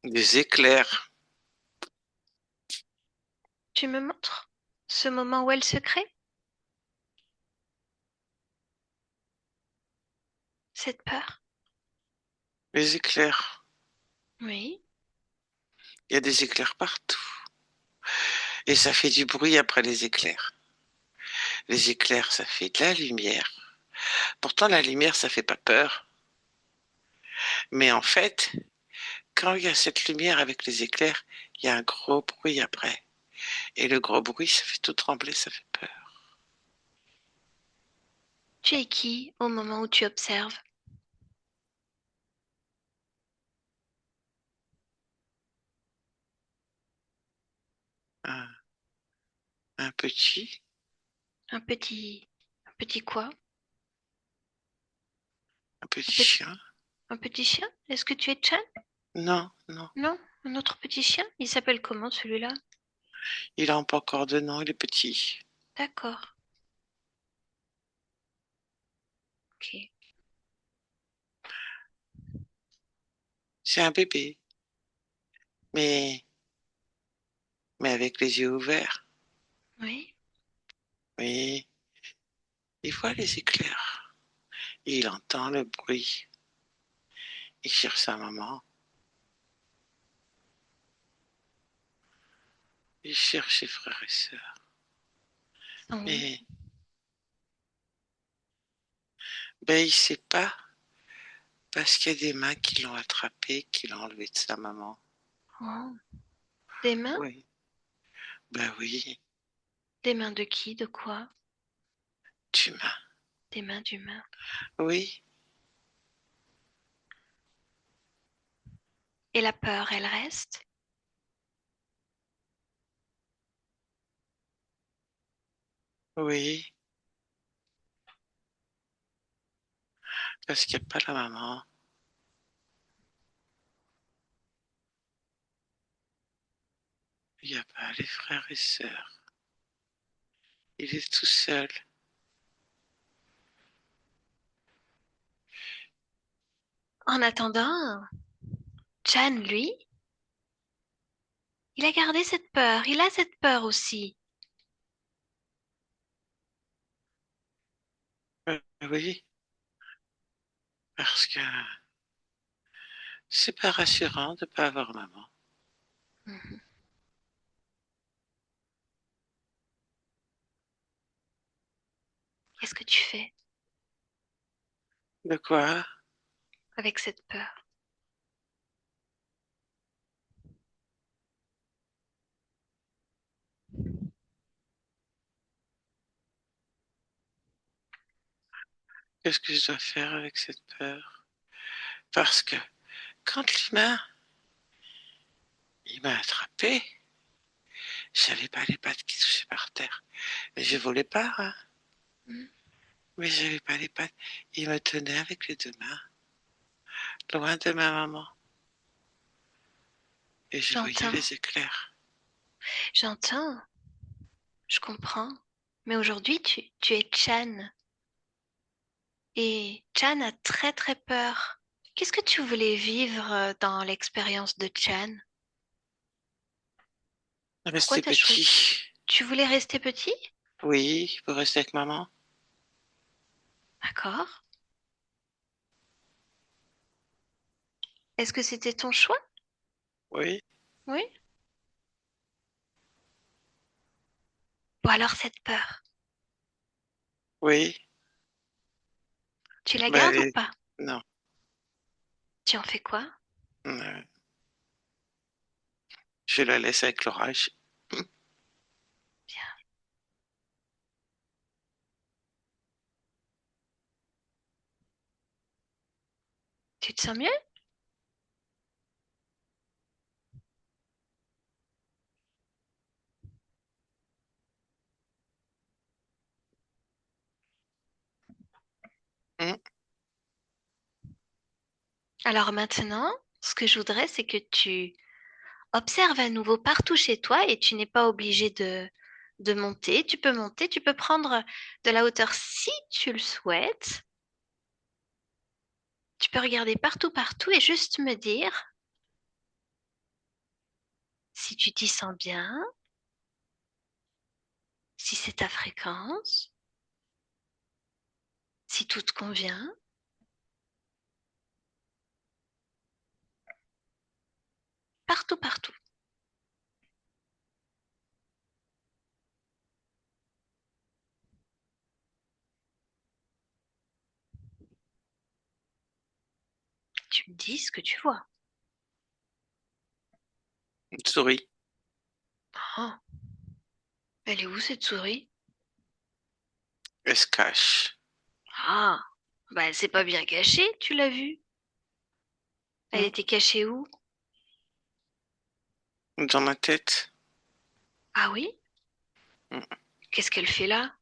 des éclairs. Tu me montres ce moment où elle se crée? Cette peur? Les éclairs. Oui. Il y a des éclairs partout. Et ça fait du bruit après les éclairs. Les éclairs, ça fait de la lumière. Pourtant, la lumière, ça fait pas peur. Mais en fait, quand il y a cette lumière avec les éclairs, il y a un gros bruit après. Et le gros bruit, ça fait tout trembler, ça fait peur. Tu es qui au moment où tu observes? Un, un petit, Un petit... Un petit quoi? un petit Un petit... chien. Un petit chien? Est-ce que tu es Chan? Non, non. Non? Un autre petit chien? Il s'appelle comment celui-là? Il a pas encore de nom, il est petit. D'accord. Ok. C'est un bébé, mais, mais avec les yeux ouverts. Oui. Oui, il voit les éclairs. Il entend le bruit. Il cherche sa maman. Il cherche ses frères et sœurs. Ils sont où? Mais ben, il sait pas parce qu'il y a des mains qui l'ont attrapé, qui l'ont enlevé de sa maman. Oh. Des mains? Oui, ben oui, Des mains de qui? De quoi? d'humain. Des mains d'humains. Oui, Et la peur, elle reste? oui, parce qu'il n'y a pas la maman. Il n'y a pas les frères et sœurs. Il est tout seul. En attendant, Chan, lui, il a gardé cette peur. Il a cette peur aussi. Oui, parce que c'est pas rassurant de pas avoir maman. Mhm. Qu'est-ce que tu fais De quoi? avec cette peur? Qu'est-ce que je dois faire avec cette peur? Parce que quand l'humain, il m'a attrapé, j'avais pas les pattes qui touchaient par terre. Mais je volais pas, hein. Mhm. Mais j'avais pas les pattes. Il me tenait avec les deux mains, loin de ma maman. Et je voyais J'entends, les éclairs. j'entends, je comprends. Mais aujourd'hui, tu es Chan. Et Chan a très très peur. Qu'est-ce que tu voulais vivre dans l'expérience de Chan? Pourquoi Rester t'as choisi? petit. Tu voulais rester petit? Oui, pour rester avec maman. D'accord. Est-ce que c'était ton choix? Oui, Oui. Ou alors cette peur? oui. Tu la Ben, gardes ou pas? non. Tu en fais quoi? Euh, Je la laisse avec l'orage. Bien. Tu te sens mieux? Hmm. Alors maintenant, ce que je voudrais, c'est que tu observes à nouveau partout chez toi et tu n'es pas obligé de monter. Tu peux monter, tu peux prendre de la hauteur si tu le souhaites. Tu peux regarder partout, partout et juste me dire si tu t'y sens bien, si c'est ta fréquence, si tout te convient. Partout, partout. Tu me dis ce que tu vois. Une souris. Oh, elle est où cette souris? Elle se cache. Ah, bah elle s'est pas bien cachée, tu l'as vue. Elle Hmm. était cachée où? Dans ma tête. Ah oui? Hmm. Qu'est-ce qu'elle fait là?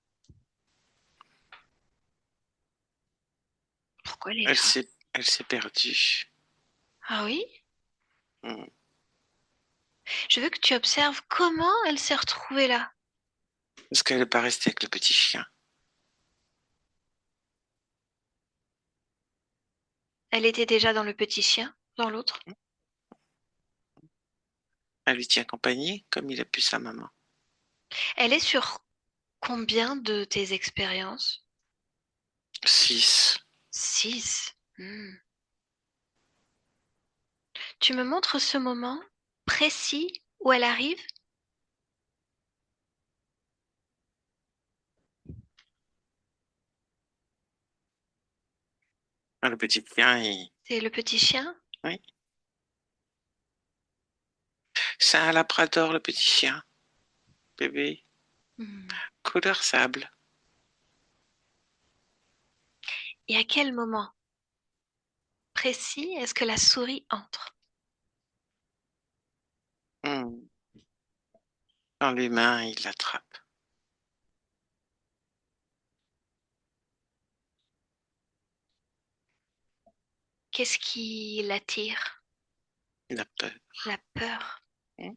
Pourquoi elle est là? Elle s'est perdue. Ah oui? Hmm. Je veux que tu observes comment elle s'est retrouvée là. Parce qu'elle n'est pas restée avec le petit chien. Elle était déjà dans le petit chien, dans l'autre. Elle lui tient compagnie comme il a pu sa maman. Elle est sur combien de tes expériences? 6. 6. Hmm. Tu me montres ce moment précis où elle arrive? Le petit chien, il... C'est le petit chien? Oui. C'est un labrador, le petit chien. Bébé. Hmm. Couleur sable. Et à quel moment précis est-ce que la souris entre? Hmm. Dans les mains, il l'attrape. Qu'est-ce qui l'attire? Il a peur. La peur. Hmm.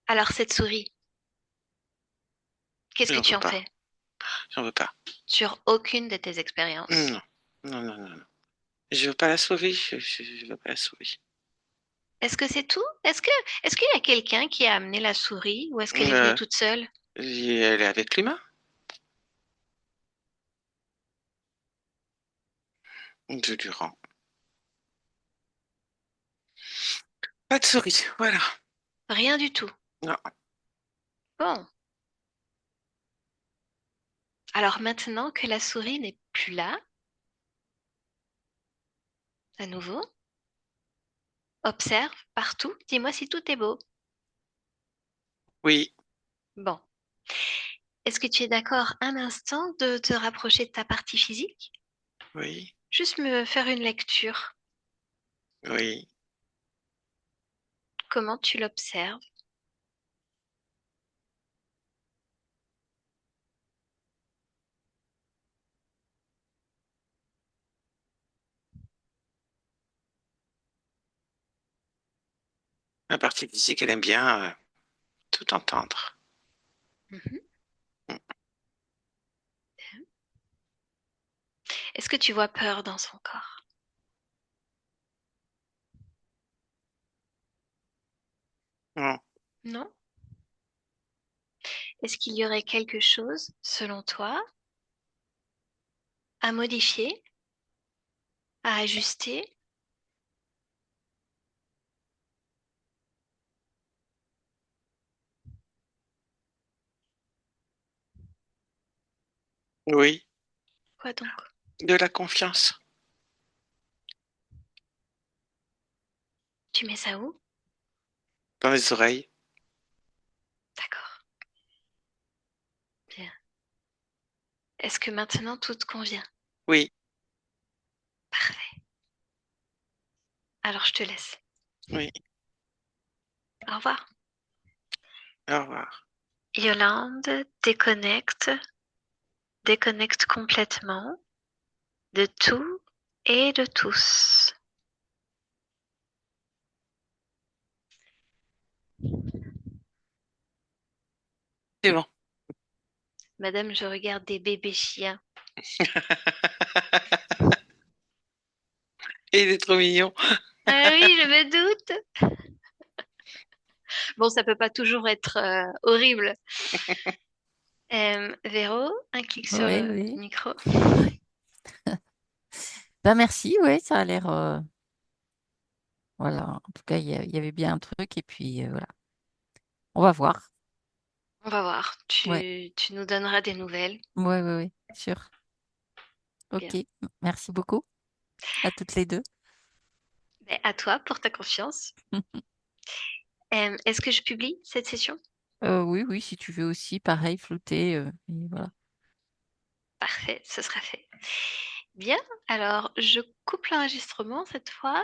Alors cette souris, qu'est-ce que J'en tu veux en pas. fais? J'en veux pas. Sur aucune de tes expériences. Non. Non, non, non, non. Je veux pas la sauver. Je veux pas la sauver. Est-ce que c'est tout? Est-ce qu'il y a quelqu'un qui a amené la souris ou est-ce qu'elle est venue Euh, toute seule? Elle est avec l'humain. Je lui rends. Pas de souris. Voilà. Rien du tout. Non. Bon. Alors maintenant que la souris n'est plus là, à nouveau, observe partout. Dis-moi si tout est beau. Oui. Bon. Est-ce que tu es d'accord un instant de te rapprocher de ta partie physique? Oui. Juste me faire une lecture. Oui. Comment tu l'observes? La partie physique, elle aime bien tout entendre. Mhm. Mm. Est-ce que tu vois peur dans son corps? Non. Non? Est-ce qu'il y aurait quelque chose, selon toi, à modifier, à ajuster? Oui. Quoi donc? De la confiance. Tu mets ça où? Dans les oreilles. D'accord. Est-ce que maintenant tout te convient? Oui, Parfait. Alors je te laisse. oui. Au revoir. Au revoir. Yolande, déconnecte complètement de tout et de tous. C'est bon. Madame, je regarde des bébés chiens. Il est trop mignon. Ah oui, je me doute. Bon, ça peut pas toujours être horrible. Véro, un clic sur Oui, le oui. micro. Ben merci, oui, ça a l'air. Voilà, en tout cas, il y avait bien un truc, et puis voilà. On va voir. On va voir. Ouais, Tu nous donneras des nouvelles. ouais, ouais, ouais, sûr. Ok, Bien. merci beaucoup à toutes les deux. Ben, à toi pour ta confiance. Est-ce que je publie cette session? Oui, oui, si tu veux aussi, pareil, flouter. Et voilà. Parfait, ce sera fait. Bien, alors je coupe l'enregistrement cette fois